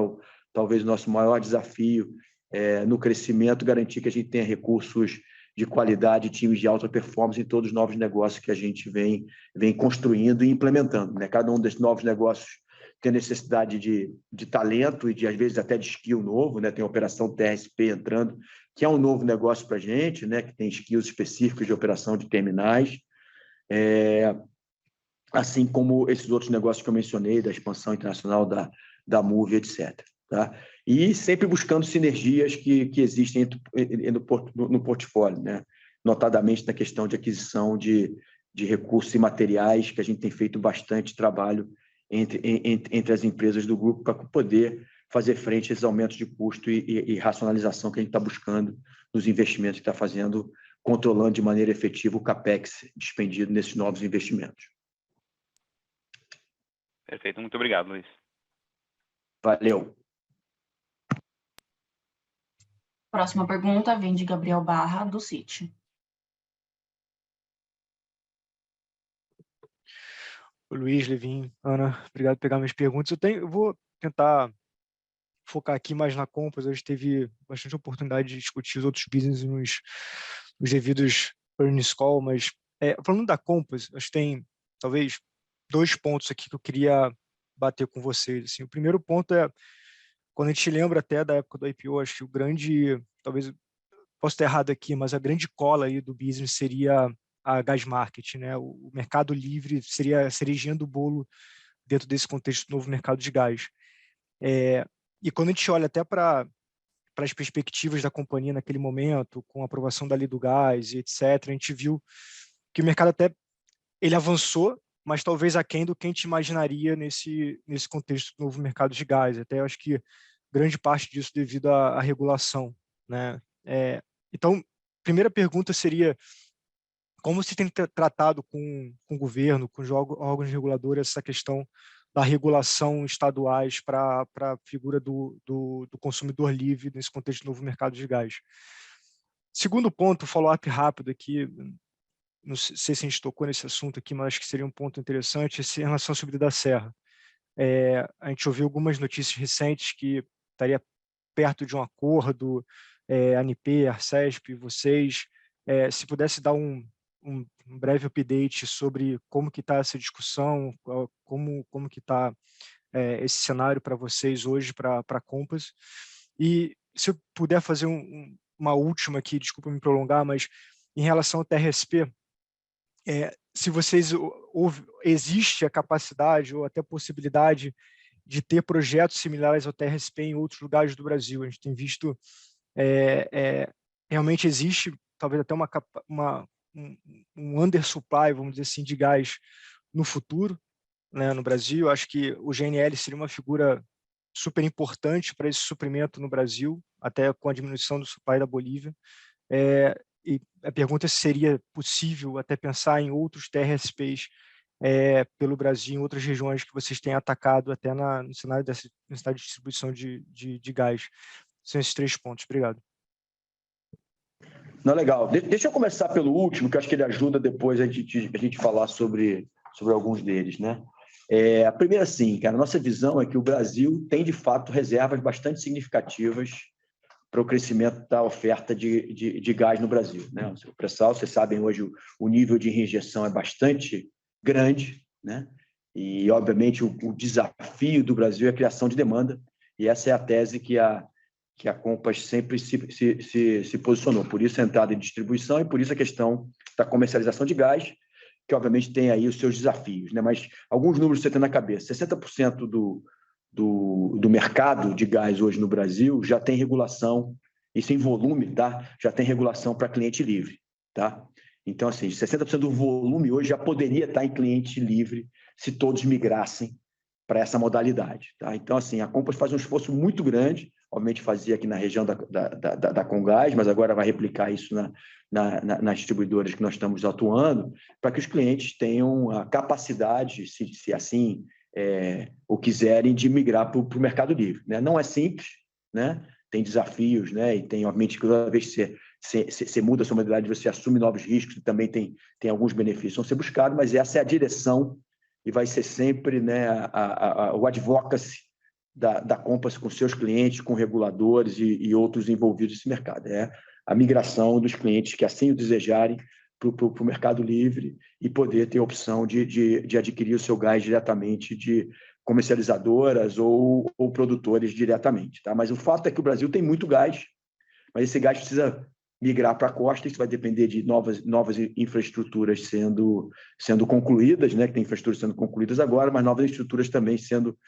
Speaker 4: talvez o nosso maior desafio no crescimento, garantir que a gente tenha recursos de qualidade, times de alta performance em todos os novos negócios que a gente vem construindo e implementando. Né? Cada um desses novos negócios tem necessidade de talento e, às vezes, até de skill novo, né? Tem a operação TRSP entrando, que é um novo negócio para a gente, né? Que tem skills específicos de operação de terminais, assim como esses outros negócios que eu mencionei, da expansão internacional da Moove, etc. Tá? E sempre buscando sinergias que existem no portfólio, né? Notadamente na questão de aquisição de recursos imateriais, que a gente tem feito bastante trabalho entre as empresas do grupo para poder fazer frente a esses aumentos de custo e racionalização que a gente está buscando nos investimentos que está fazendo, controlando de maneira efetiva o CAPEX dispendido nesses novos investimentos.
Speaker 8: Perfeito, muito obrigado, Luiz.
Speaker 4: Valeu.
Speaker 1: Próxima pergunta vem de Gabriel Barra, do Citi.
Speaker 9: Luiz, Levin, Ana, obrigado por pegar minhas perguntas. Eu vou tentar focar aqui mais na Compass. A gente teve bastante oportunidade de discutir os outros business nos devidos earnings call, mas falando da Compass, acho que tem talvez 2 pontos aqui que eu queria bater com vocês. Assim, o primeiro ponto é, quando a gente lembra até da época do IPO, acho que o grande, talvez, posso estar errado aqui, mas a grande cola aí do business seria a gas market, né? O mercado livre seria a cerejinha do bolo dentro desse contexto do novo mercado de gás. E quando a gente olha até para as perspectivas da companhia naquele momento, com a aprovação da lei do gás e etc., a gente viu que o mercado até ele avançou, mas talvez aquém do que a gente imaginaria nesse contexto do novo mercado de gás. Até eu acho que grande parte disso devido à regulação, né? Então, primeira pergunta seria: como se tem tratado com o governo, com os órgãos reguladores, essa questão da regulação estaduais para a figura do consumidor livre nesse contexto do novo mercado de gás? Segundo ponto, follow-up rápido aqui, não sei se a gente tocou nesse assunto aqui, mas acho que seria um ponto interessante, em relação à subida da serra. A gente ouviu algumas notícias recentes que estaria perto de um acordo, ANP, Arcesp, vocês, se pudesse dar um breve update sobre como que está essa discussão, como que está esse cenário para vocês hoje, para a Compass. E se eu puder fazer uma última aqui, desculpa me prolongar, mas em relação ao TRSP, se vocês existe a capacidade ou até a possibilidade de ter projetos similares ao TRSP em outros lugares do Brasil. A gente tem visto, realmente existe talvez até um undersupply, vamos dizer assim, de gás no futuro, né, no Brasil. Acho que o GNL seria uma figura super importante para esse suprimento no Brasil, até com a diminuição do supply da Bolívia. E a pergunta é se seria possível até pensar em outros TRSPs pelo Brasil, em outras regiões que vocês têm atacado até no cenário dessa necessidade de distribuição de gás. São esses 3 pontos. Obrigado.
Speaker 4: Não, legal. Deixa eu começar pelo último, que eu acho que ele ajuda depois a gente falar sobre alguns deles, né? A primeira, sim, cara, a nossa visão é que o Brasil tem, de fato, reservas bastante significativas para o crescimento da oferta de gás no Brasil, né? O pré-sal, vocês sabem, hoje o nível de reinjeção é bastante grande, né? E, obviamente, o desafio do Brasil é a criação de demanda, e essa é a tese que a Compass sempre se posicionou. Por isso a entrada em distribuição e por isso a questão da comercialização de gás, que obviamente tem aí os seus desafios, né? Mas alguns números você tem na cabeça. 60% do mercado de gás hoje no Brasil já tem regulação, isso em volume, tá? Já tem regulação para cliente livre, tá? Então, assim, 60% do volume hoje já poderia estar em cliente livre se todos migrassem para essa modalidade, tá? Então, assim, a Compass faz um esforço muito grande, obviamente fazia aqui na região da Comgás, mas agora vai replicar isso nas distribuidoras que nós estamos atuando, para que os clientes tenham a capacidade, se assim o quiserem, de migrar para o Mercado Livre, né? Não é simples, né? Tem desafios, né? E tem, obviamente, que toda vez que você muda a sua modalidade, você assume novos riscos, e também tem alguns benefícios que vão ser buscados, mas essa é a direção e vai ser sempre, né, o advocacy da Compass com seus clientes, com reguladores e outros envolvidos nesse mercado. É a migração dos clientes que assim o desejarem para o Mercado Livre e poder ter a opção de adquirir o seu gás diretamente comercializadoras ou produtores diretamente. Tá? Mas o fato é que o Brasil tem muito gás, mas esse gás precisa migrar para a costa, isso vai depender de novas infraestruturas sendo concluídas, né? Que tem infraestruturas sendo concluídas agora, mas novas estruturas também sendo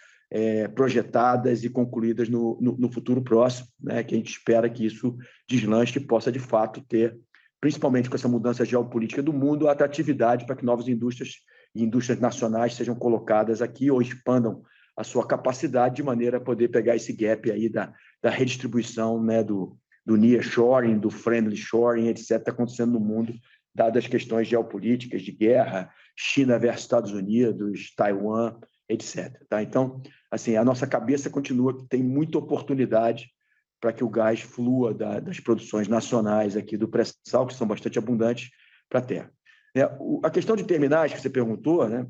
Speaker 4: projetadas e concluídas no futuro próximo, né? Que a gente espera que isso deslanche e possa, de fato, ter, principalmente com essa mudança geopolítica do mundo, atratividade para que novas indústrias e indústrias nacionais sejam colocadas aqui ou expandam a sua capacidade de maneira a poder pegar esse gap aí da redistribuição, né, do nearshoring, do friendly shoring, etc., está acontecendo no mundo, dadas as questões geopolíticas de guerra, China versus Estados Unidos, Taiwan, etc. Tá? Então, assim, a nossa cabeça continua que tem muita oportunidade para que o gás flua das produções nacionais aqui do pré-sal, que são bastante abundantes, para a terra. A questão de terminais que você perguntou, né?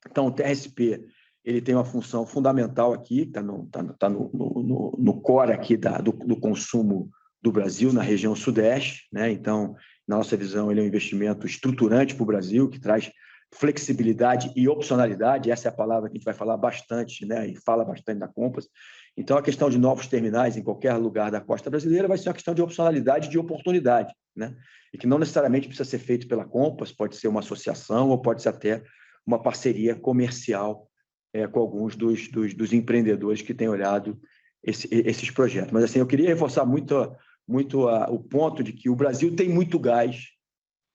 Speaker 4: Então, o TRSP ele tem uma função fundamental aqui, está no core aqui do consumo do Brasil, na região sudeste, né? Então, na nossa visão, ele é um investimento estruturante para o Brasil, que traz flexibilidade e opcionalidade, essa é a palavra que a gente vai falar bastante, né? E fala bastante da Compass. Então, a questão de novos terminais em qualquer lugar da costa brasileira vai ser uma questão de opcionalidade e de oportunidade, né? E que não necessariamente precisa ser feito pela Compass, pode ser uma associação ou pode ser até uma parceria comercial com alguns dos empreendedores que têm olhado esses projetos. Mas, assim, eu queria reforçar muito o ponto de que o Brasil tem muito gás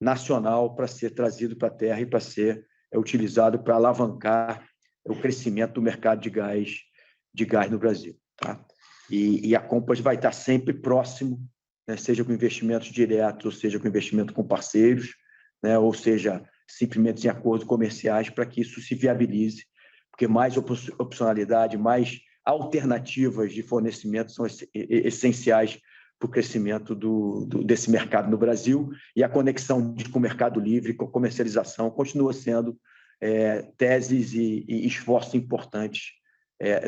Speaker 4: nacional para ser trazido para a terra e para ser utilizado para alavancar o crescimento do mercado de gás no Brasil. Tá? E a Compass vai estar sempre próximo, né, seja com investimentos diretos, ou seja com investimento com parceiros, né, ou seja, simplesmente em acordos comerciais, para que isso se viabilize, porque mais opcionalidade, mais alternativas de fornecimento são essenciais para o crescimento desse mercado no Brasil, e a conexão com o mercado livre, com a comercialização, continua sendo teses e esforços importantes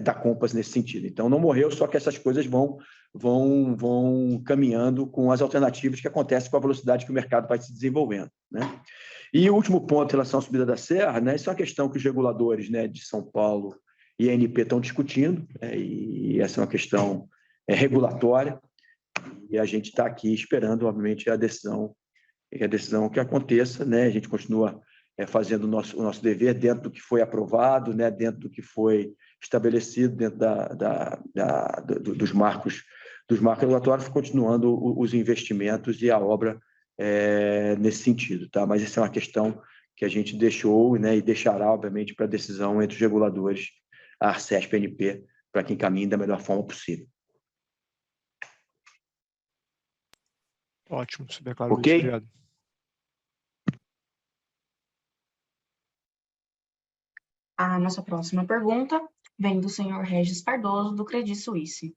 Speaker 4: da Compass nesse sentido. Então, não morreu, só que essas coisas vão caminhando com as alternativas que acontecem com a velocidade que o mercado vai se desenvolvendo, né? E o último ponto em relação à subida da serra, né, isso é uma questão que os reguladores, né, de São Paulo e a ANP estão discutindo, e essa é uma questão regulatória, e a gente está aqui esperando, obviamente, a decisão que aconteça, né? A gente continua fazendo o nosso dever dentro do que foi aprovado, né? Dentro do que foi estabelecido, dentro dos marcos regulatórios, continuando os investimentos e a obra nesse sentido. Tá? Mas essa é uma questão que a gente deixou, né, e deixará, obviamente, para a decisão entre os reguladores, a Arcesp e a ANP, para que encaminhe da melhor forma possível.
Speaker 9: Ótimo, super claro.
Speaker 4: Ok?
Speaker 9: Obrigado.
Speaker 1: A nossa próxima pergunta vem do senhor Regis Cardoso, do Credit Suisse.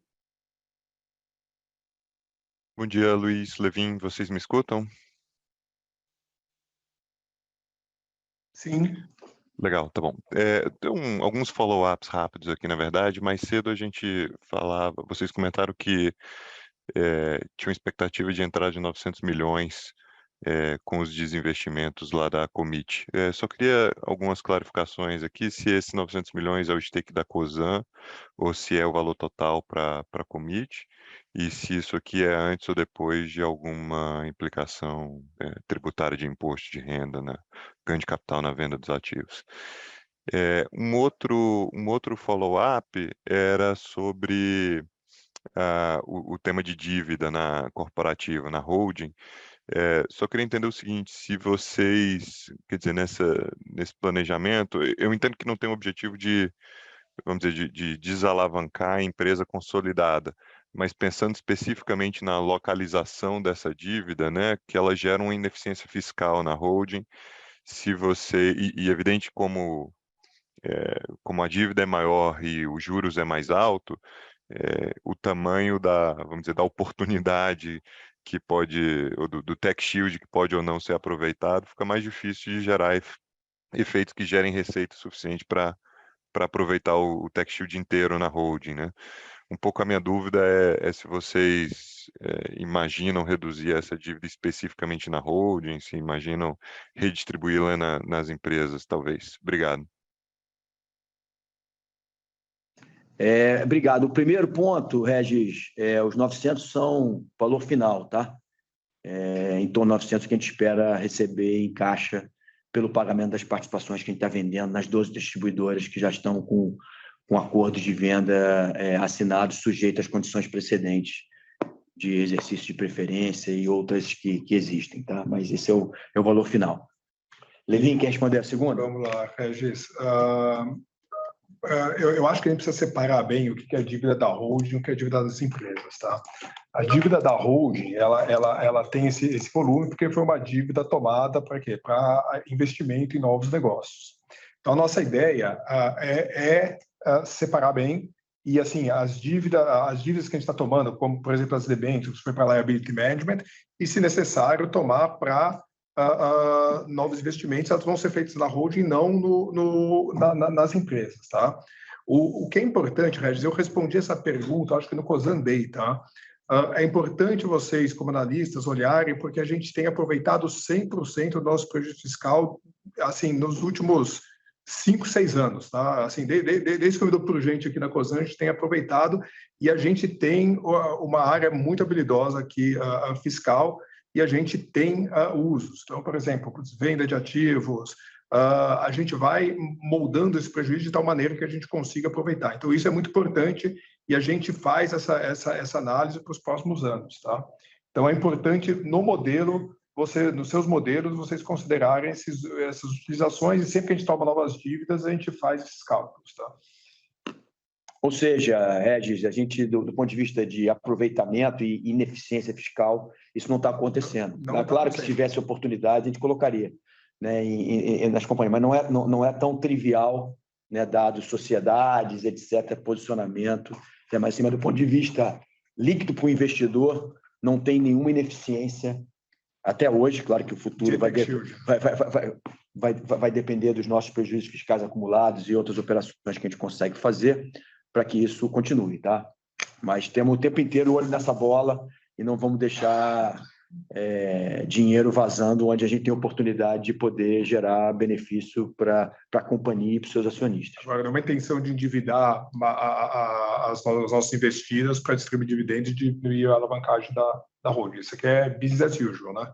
Speaker 10: Bom dia, Luiz, Levin, vocês me escutam?
Speaker 2: Sim.
Speaker 10: Legal, tá bom. Tem alguns follow-ups rápidos aqui, na verdade. Mais cedo a gente falava, vocês comentaram que tinha uma expectativa de entrada de 900 milhões com os desinvestimentos lá da Commit. Só queria algumas clarificações aqui, se esse 900 milhões é o stake da Cosan ou se é o valor total para a Commit, e se isso aqui é antes ou depois de alguma implicação tributária de imposto de renda, né? Ganho de capital na venda dos ativos. Um outro follow-up era sobre o tema de dívida na corporativa, na holding. Só queria entender o seguinte, se vocês, quer dizer, nesse planejamento, eu entendo que não tem o objetivo de, vamos dizer, de desalavancar a empresa consolidada, mas pensando especificamente na localização dessa dívida, né, que ela gera uma ineficiência fiscal na holding, se você, e evidente como a dívida é maior e os juros é mais alto, o tamanho vamos dizer, da oportunidade que pode, ou do tax shield que pode ou não ser aproveitado, fica mais difícil de gerar efeitos que gerem receita suficiente para aproveitar o tax shield inteiro na holding, né? Um pouco a minha dúvida é se vocês imaginam reduzir essa dívida especificamente na holding, se imaginam redistribuí-la nas empresas, talvez. Obrigado.
Speaker 4: Obrigado. O primeiro ponto, Regis, os 900 são valor final, tá? Em torno de 900 que a gente espera receber em caixa pelo pagamento das participações que a gente está vendendo nas 12 distribuidoras que já estão com acordos de venda assinados, sujeitos às condições precedentes de exercício de preferência e outras que existem, tá? Mas esse é o valor final. Levin, quer responder a segunda?
Speaker 2: Vamos lá, Regis. Eu acho que a gente precisa separar bem o que é a dívida da holding e o que é a dívida das empresas, tá? A dívida da holding, ela tem esse volume porque foi uma dívida tomada para quê? Para investimento em novos negócios. Então, a nossa ideia é separar bem e, assim, as dívidas que a gente está tomando, como, por exemplo, as debêntures, foi para liability management e, se necessário, tomar para novos investimentos, elas vão ser feitos na holding, não nas empresas, tá? O que é importante, Regis, eu respondi essa pergunta, acho que no Cosan Day, tá? É importante vocês, como analistas, olharem, porque a gente tem aproveitado 100% do nosso prejuízo fiscal, assim, nos últimos 5, 6 anos, tá? Assim, desde que eu me dou por gente aqui na Cosan, a gente tem aproveitado e a gente tem uma área muito habilidosa aqui, fiscal, e a gente tem usos. Então, por exemplo, venda de ativos, a gente vai moldando esse prejuízo de tal maneira que a gente consiga aproveitar. Então, isso é muito importante e a gente faz essa análise para os próximos anos, tá? Então, é importante no modelo, nos seus modelos, vocês considerarem essas utilizações e sempre que a gente toma novas dívidas, a gente faz esses cálculos, tá?
Speaker 4: Ou seja, Regis, a gente, do ponto de vista de aproveitamento e ineficiência fiscal, isso não está acontecendo. Claro que se tivesse oportunidade, a gente colocaria, né, nas companhias, mas não é tão trivial, né, dados sociedades, etc., posicionamento, mas assim, do ponto de vista líquido para o investidor, não tem nenhuma ineficiência até hoje. Claro que o futuro vai depender dos nossos prejuízos fiscais acumulados e outras operações que a gente consegue fazer para que isso continue, tá? Mas temos o tempo inteiro o olho nessa bola e não vamos deixar dinheiro vazando onde a gente tem oportunidade de poder gerar benefício para a companhia e para os seus acionistas.
Speaker 2: Agora, não é uma intenção de endividar as nossas investidas para distribuir dividendos e diminuir a alavancagem da holding. Isso aqui é business as usual, né?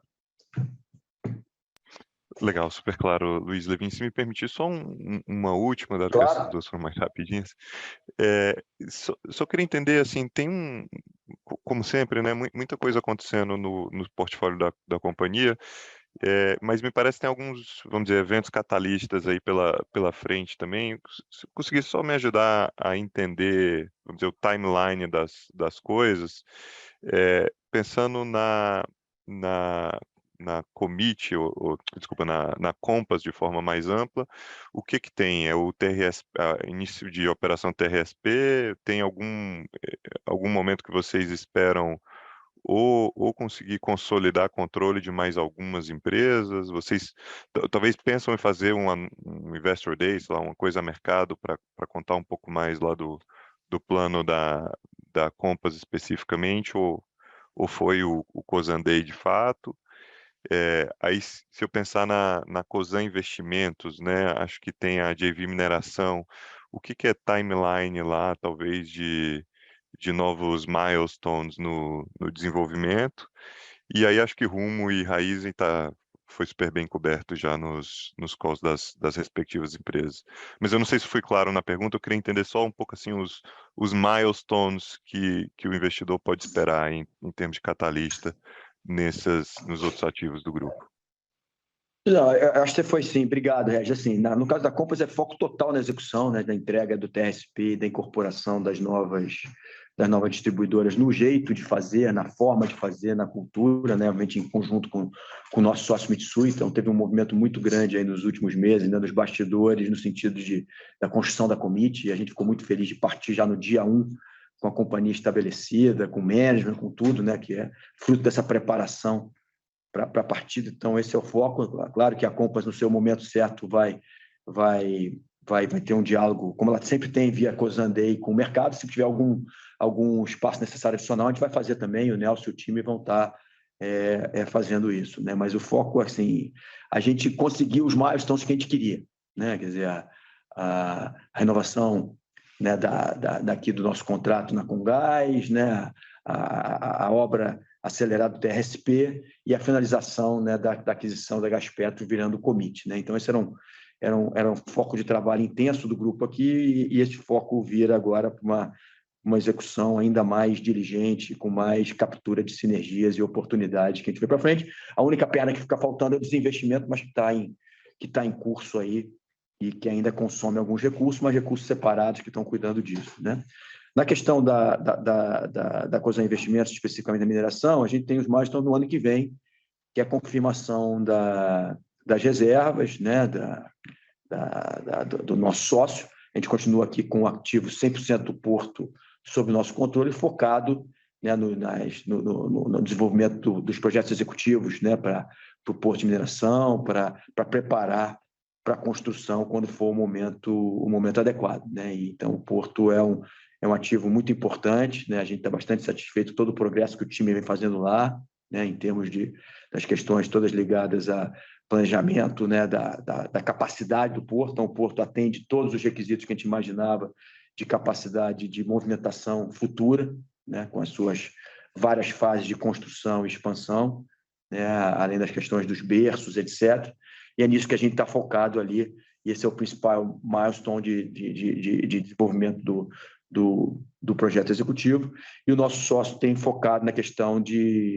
Speaker 10: Legal, super claro, Luiz Levin. Se me permitir, só uma última, dado
Speaker 4: Claro.
Speaker 10: que essas duas foram mais rapidinhas. Só queria entender, assim, tem como sempre, né, muita coisa acontecendo no portfólio da companhia, mas me parece que tem alguns, vamos dizer, eventos catalistas aí pela frente também. Se conseguir só me ajudar a entender, vamos dizer, o timeline das coisas, pensando na Commit, desculpa, na Compass de forma mais ampla, o que tem? É o início de operação TRSP? Tem algum momento que vocês esperam ou conseguir consolidar controle de mais algumas empresas? Vocês talvez pensam em fazer um Investor Day, sei lá, uma coisa a mercado para contar um pouco mais lá do plano da Compass especificamente, ou foi o Cosan Day de fato? Aí, se eu pensar na Cosan Investimentos, né, acho que tem a JV Mineração, o que é timeline lá, talvez, de novos milestones no desenvolvimento? E aí acho que Rumo e Raízen foi super bem coberto já nos calls das respectivas empresas. Mas eu não sei se fui claro na pergunta, eu queria entender só um pouco assim os milestones que o investidor pode esperar em termos de catalista nos outros ativos do grupo.
Speaker 4: Não, eu acho que você foi sim, obrigado, Regis. Assim, no caso da Compass, é foco total na execução, né, da entrega do TRSP, da incorporação das novas distribuidoras, no jeito de fazer, na forma de fazer, na cultura, né, obviamente em conjunto com o nosso sócio Mitsui. Então, teve um movimento muito grande aí nos últimos meses, né, nos bastidores, no sentido da construção da Commit, e a gente ficou muito feliz de partir já no dia 1 com a companhia estabelecida, com management, com tudo, né, que é fruto dessa preparação para a partida. Então, esse é o foco. Claro que a Compass, no seu momento certo, vai ter um diálogo, como ela sempre tem via Cosan Day, com o mercado. Se tiver algum espaço necessário adicional, a gente vai fazer também. O Nelson e o time vão estar fazendo isso, né? Mas o foco, assim, a gente conseguiu os milestones que a gente queria, né? Quer dizer, a renovação né, daqui do nosso contrato na Comgás, né, a obra acelerada do TRSP e a finalização, né, da aquisição da Gaspetro virando o Commit, né? Então, esse era um foco de trabalho intenso do grupo aqui e esse foco vira agora para uma execução ainda mais diligente, com mais captura de sinergias e oportunidades que a gente vê para frente. A única perna que fica faltando é o desinvestimento, mas que tá em curso aí e que ainda consome alguns recursos, mas recursos separados que estão cuidando disso, né? Na questão da Cosan Investimentos, especificamente da mineração, a gente tem os milestones no ano que vem, que é a confirmação das reservas, né, do nosso sócio. A gente continua aqui com o ativo 100% do porto sob nosso controle, focado, né, no desenvolvimento dos projetos executivos, né, para o porto de mineração, para preparar para a construção quando for o momento adequado, né? Então, o porto é um ativo muito importante, né? A gente está bastante satisfeito com todo o progresso que o time vem fazendo lá, né? Em termos das questões todas ligadas a planejamento, né? Da capacidade do porto. Então, o porto atende todos os requisitos que a gente imaginava de capacidade de movimentação futura, né? Com as suas várias fases de construção e expansão, né? Além das questões dos berços, etc. E é nisso que a gente está focado ali, e esse é o principal milestone de desenvolvimento do projeto executivo. E o nosso sócio tem focado na questão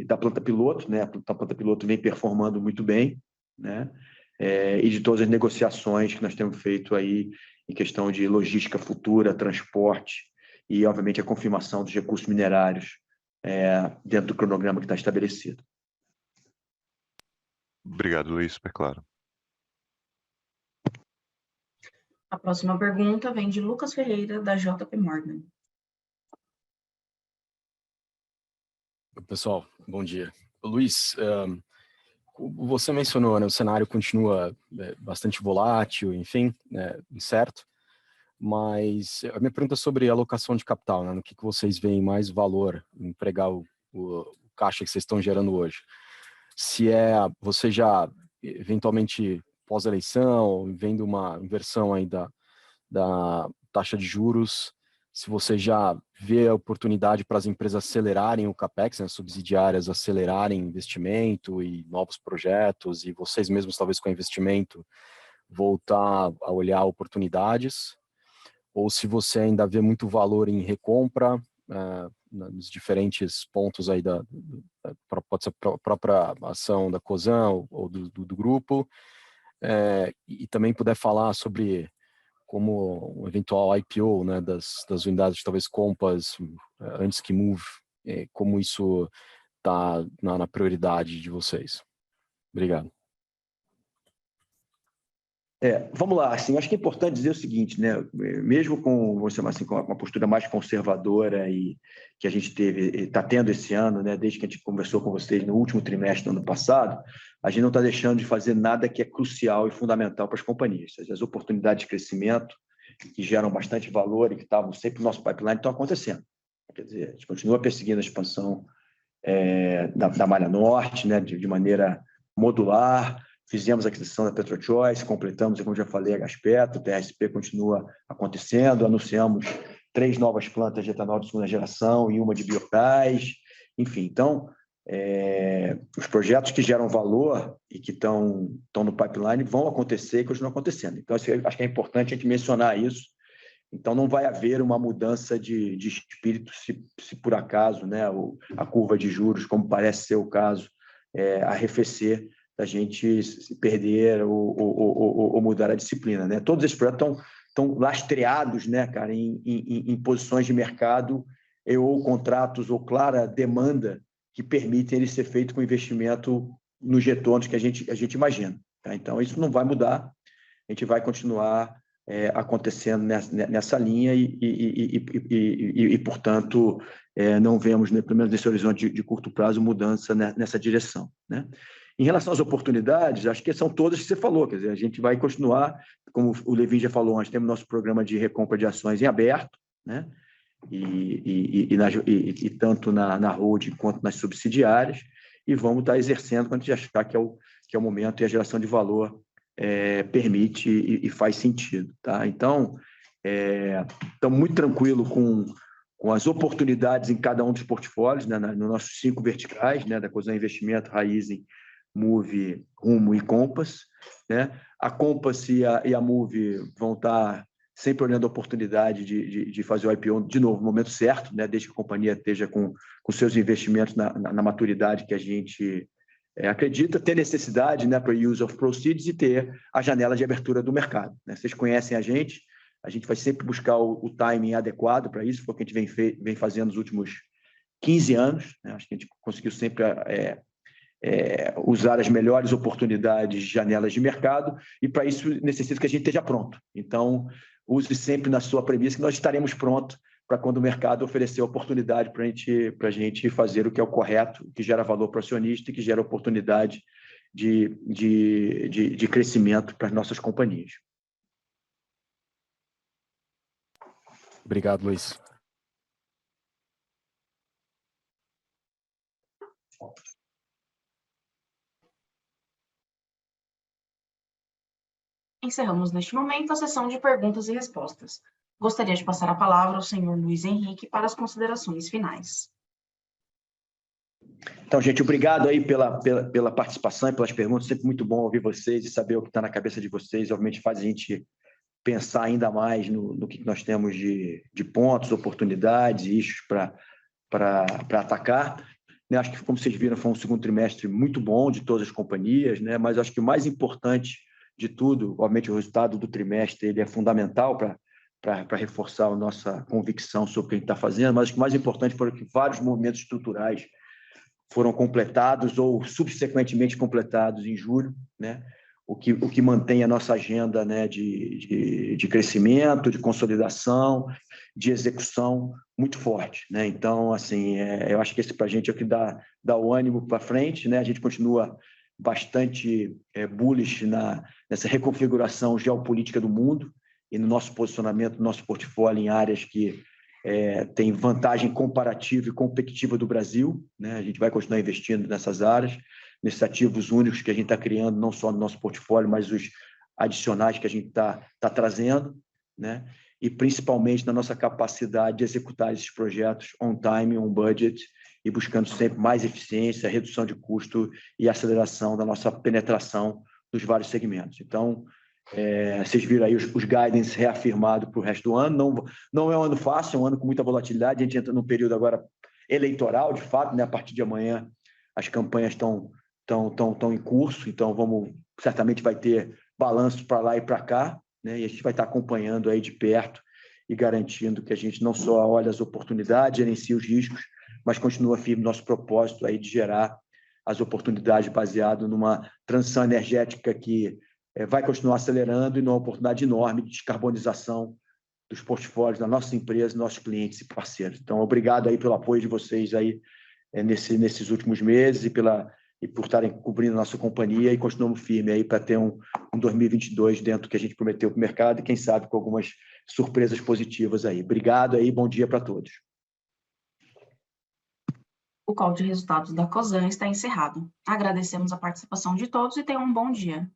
Speaker 4: da planta piloto, né? A planta piloto vem performando muito bem, né? E de todas as negociações que nós temos feito aí em questão de logística futura, transporte e, obviamente, a confirmação dos recursos minerários dentro do cronograma que está estabelecido.
Speaker 10: Obrigado, Luiz, super claro.
Speaker 1: A próxima pergunta vem de Lucas Ferreira, da JP Morgan.
Speaker 11: Pessoal, bom dia. Luiz, você mencionou, né, o cenário continua bastante volátil, enfim, incerto, mas a minha pergunta é sobre alocação de capital, né, no que vocês veem mais valor em empregar o caixa que vocês estão gerando hoje. Se você já, eventualmente, pós-eleição, vendo uma inversão aí da taxa de juros, se você já vê a oportunidade para as empresas acelerarem o CAPEX, né, subsidiárias acelerarem investimento e novos projetos, e vocês mesmos, talvez com investimento, voltar a olhar oportunidades, ou se você ainda vê muito valor em recompra, nos diferentes pontos aí pode ser a própria ação da Cosan ou do grupo, e também puder falar sobre como um eventual IPO, né, das unidades, talvez Compass, antes que Move, como isso está na prioridade de vocês. Obrigado.
Speaker 4: Vamos lá, assim, acho que é importante dizer o seguinte, né, mesmo com, vamos chamar assim, com uma postura mais conservadora e que a gente está tendo esse ano, né, desde que a gente conversou com vocês no último trimestre do ano passado, a gente não está deixando de fazer nada que é crucial e fundamental para as companhias. As oportunidades de crescimento que geram bastante valor e que estavam sempre no nosso pipeline estão acontecendo. Quer dizer, a gente continua perseguindo a expansão da Malha Norte, né, de maneira modular. Fizemos a aquisição da PetroChoice, completamos, como já falei, a Gaspetro, o TRSP continua acontecendo, anunciamos 3 novas plantas de etanol de segunda geração e uma de biogás, enfim. Então, os projetos que geram valor e que estão no pipeline vão acontecer e continuam acontecendo. Então, acho que é importante a gente mencionar isso. Então, não vai haver uma mudança de espírito se por acaso, né, a curva de juros, como parece ser o caso, arrefecer, da gente se perder ou mudar a disciplina, né? Todos esses projetos estão lastreados, né, cara, em posições de mercado ou contratos ou clara demanda que permitem ele ser feito com investimento nos retornos que a gente imagina. Tá? Então, isso não vai mudar, a gente vai continuar acontecendo nessa linha e portanto, não vemos, né, pelo menos nesse horizonte de curto prazo, mudança nessa direção, né? Em relação às oportunidades, acho que são todas que você falou, quer dizer, a gente vai continuar, como o Levin já falou, nós temos nosso programa de recompra de ações em aberto, né? E tanto na holding quanto nas subsidiárias, e vamos estar exercendo quando a gente achar que é o momento e a geração de valor permite e faz sentido, tá? Então, Estamos muito tranquilos com as oportunidades em cada um dos portfólios, né, nos nossos 5 verticais, né, da Cosan Investimento, Raizen, Moove, Rumo e Compass, né? A Compass e a Moove vão estar sempre olhando a oportunidade de fazer o IPO de novo, no momento certo, né? Desde que a companhia esteja com seus investimentos na maturidade que a gente acredita, ter necessidade, né, para use of proceeds e ter a janela de abertura do mercado, né? Vocês conhecem a gente vai sempre buscar o timing adequado para isso, foi o que a gente vem fazendo nos últimos 15 anos, né? Acho que a gente conseguiu sempre usar as melhores oportunidades de janelas de mercado, e para isso necessita que a gente esteja pronto. Então, use sempre na sua premissa que nós estaremos prontos para quando o mercado oferecer a oportunidade para a gente fazer o que é o correto, que gera valor para o acionista e que gera oportunidade de crescimento para as nossas companhias.
Speaker 11: Obrigado, Luiz.
Speaker 1: Encerramos neste momento a sessão de perguntas e respostas. Gostaria de passar a palavra ao senhor Luiz Henrique para as considerações finais.
Speaker 4: Então, gente, obrigado aí pela participação e pelas perguntas. Sempre muito bom ouvir vocês e saber o que está na cabeça de vocês. Obviamente faz a gente pensar ainda mais no que nós temos de pontos, oportunidades, issues para atacar. Acho que, como vocês viram, foi um segundo trimestre muito bom de todas as companhias, né? Mas acho que o mais importante de tudo, obviamente o resultado do trimestre ele é fundamental para reforçar a nossa convicção sobre o que a gente está fazendo, mas acho que o mais importante foi que vários movimentos estruturais foram completados ou subsequentemente completados em julho, né? O que mantém a nossa agenda, né, de crescimento, de consolidação, de execução muito forte, né? Então, assim, eu acho que esse para a gente é o que dá o ânimo para frente, né? A gente continua bastante bullish nessa reconfiguração geopolítica do mundo e no nosso posicionamento, no nosso portfólio em áreas que tem vantagem comparativa e competitiva do Brasil, né? A gente vai continuar investindo nessas áreas, nesses ativos únicos que a gente está criando, não só no nosso portfólio, mas os adicionais que a gente está trazendo, né? E principalmente na nossa capacidade de executar esses projetos on time, on budget, e buscando sempre mais eficiência, redução de custo e aceleração da nossa penetração dos vários segmentos. Então, vocês viram aí os guidance reafirmados para o resto do ano. Não é um ano fácil, é um ano com muita volatilidade. A gente entra num período agora eleitoral, de fato, né? A partir de amanhã as campanhas estão em curso, então certamente vai ter balanço para lá e para cá, né? E a gente vai estar acompanhando aí de perto e garantindo que a gente não só olha as oportunidades, gerencia os riscos, mas continua firme no nosso propósito aí de gerar as oportunidades baseado numa transição energética que vai continuar acelerando e numa oportunidade enorme de descarbonização dos portfólios da nossa empresa, nossos clientes e parceiros. Então, obrigado aí pelo apoio de vocês aí nesses últimos meses e por estarem cobrindo a nossa companhia, e continuamos firme aí para ter um 2022 dentro do que a gente prometeu para o mercado e, quem sabe, com algumas surpresas positivas aí. Obrigado aí, bom dia para todos.
Speaker 1: O call de resultados da Cosan está encerrado. Agradecemos a participação de todos e tenham um bom dia.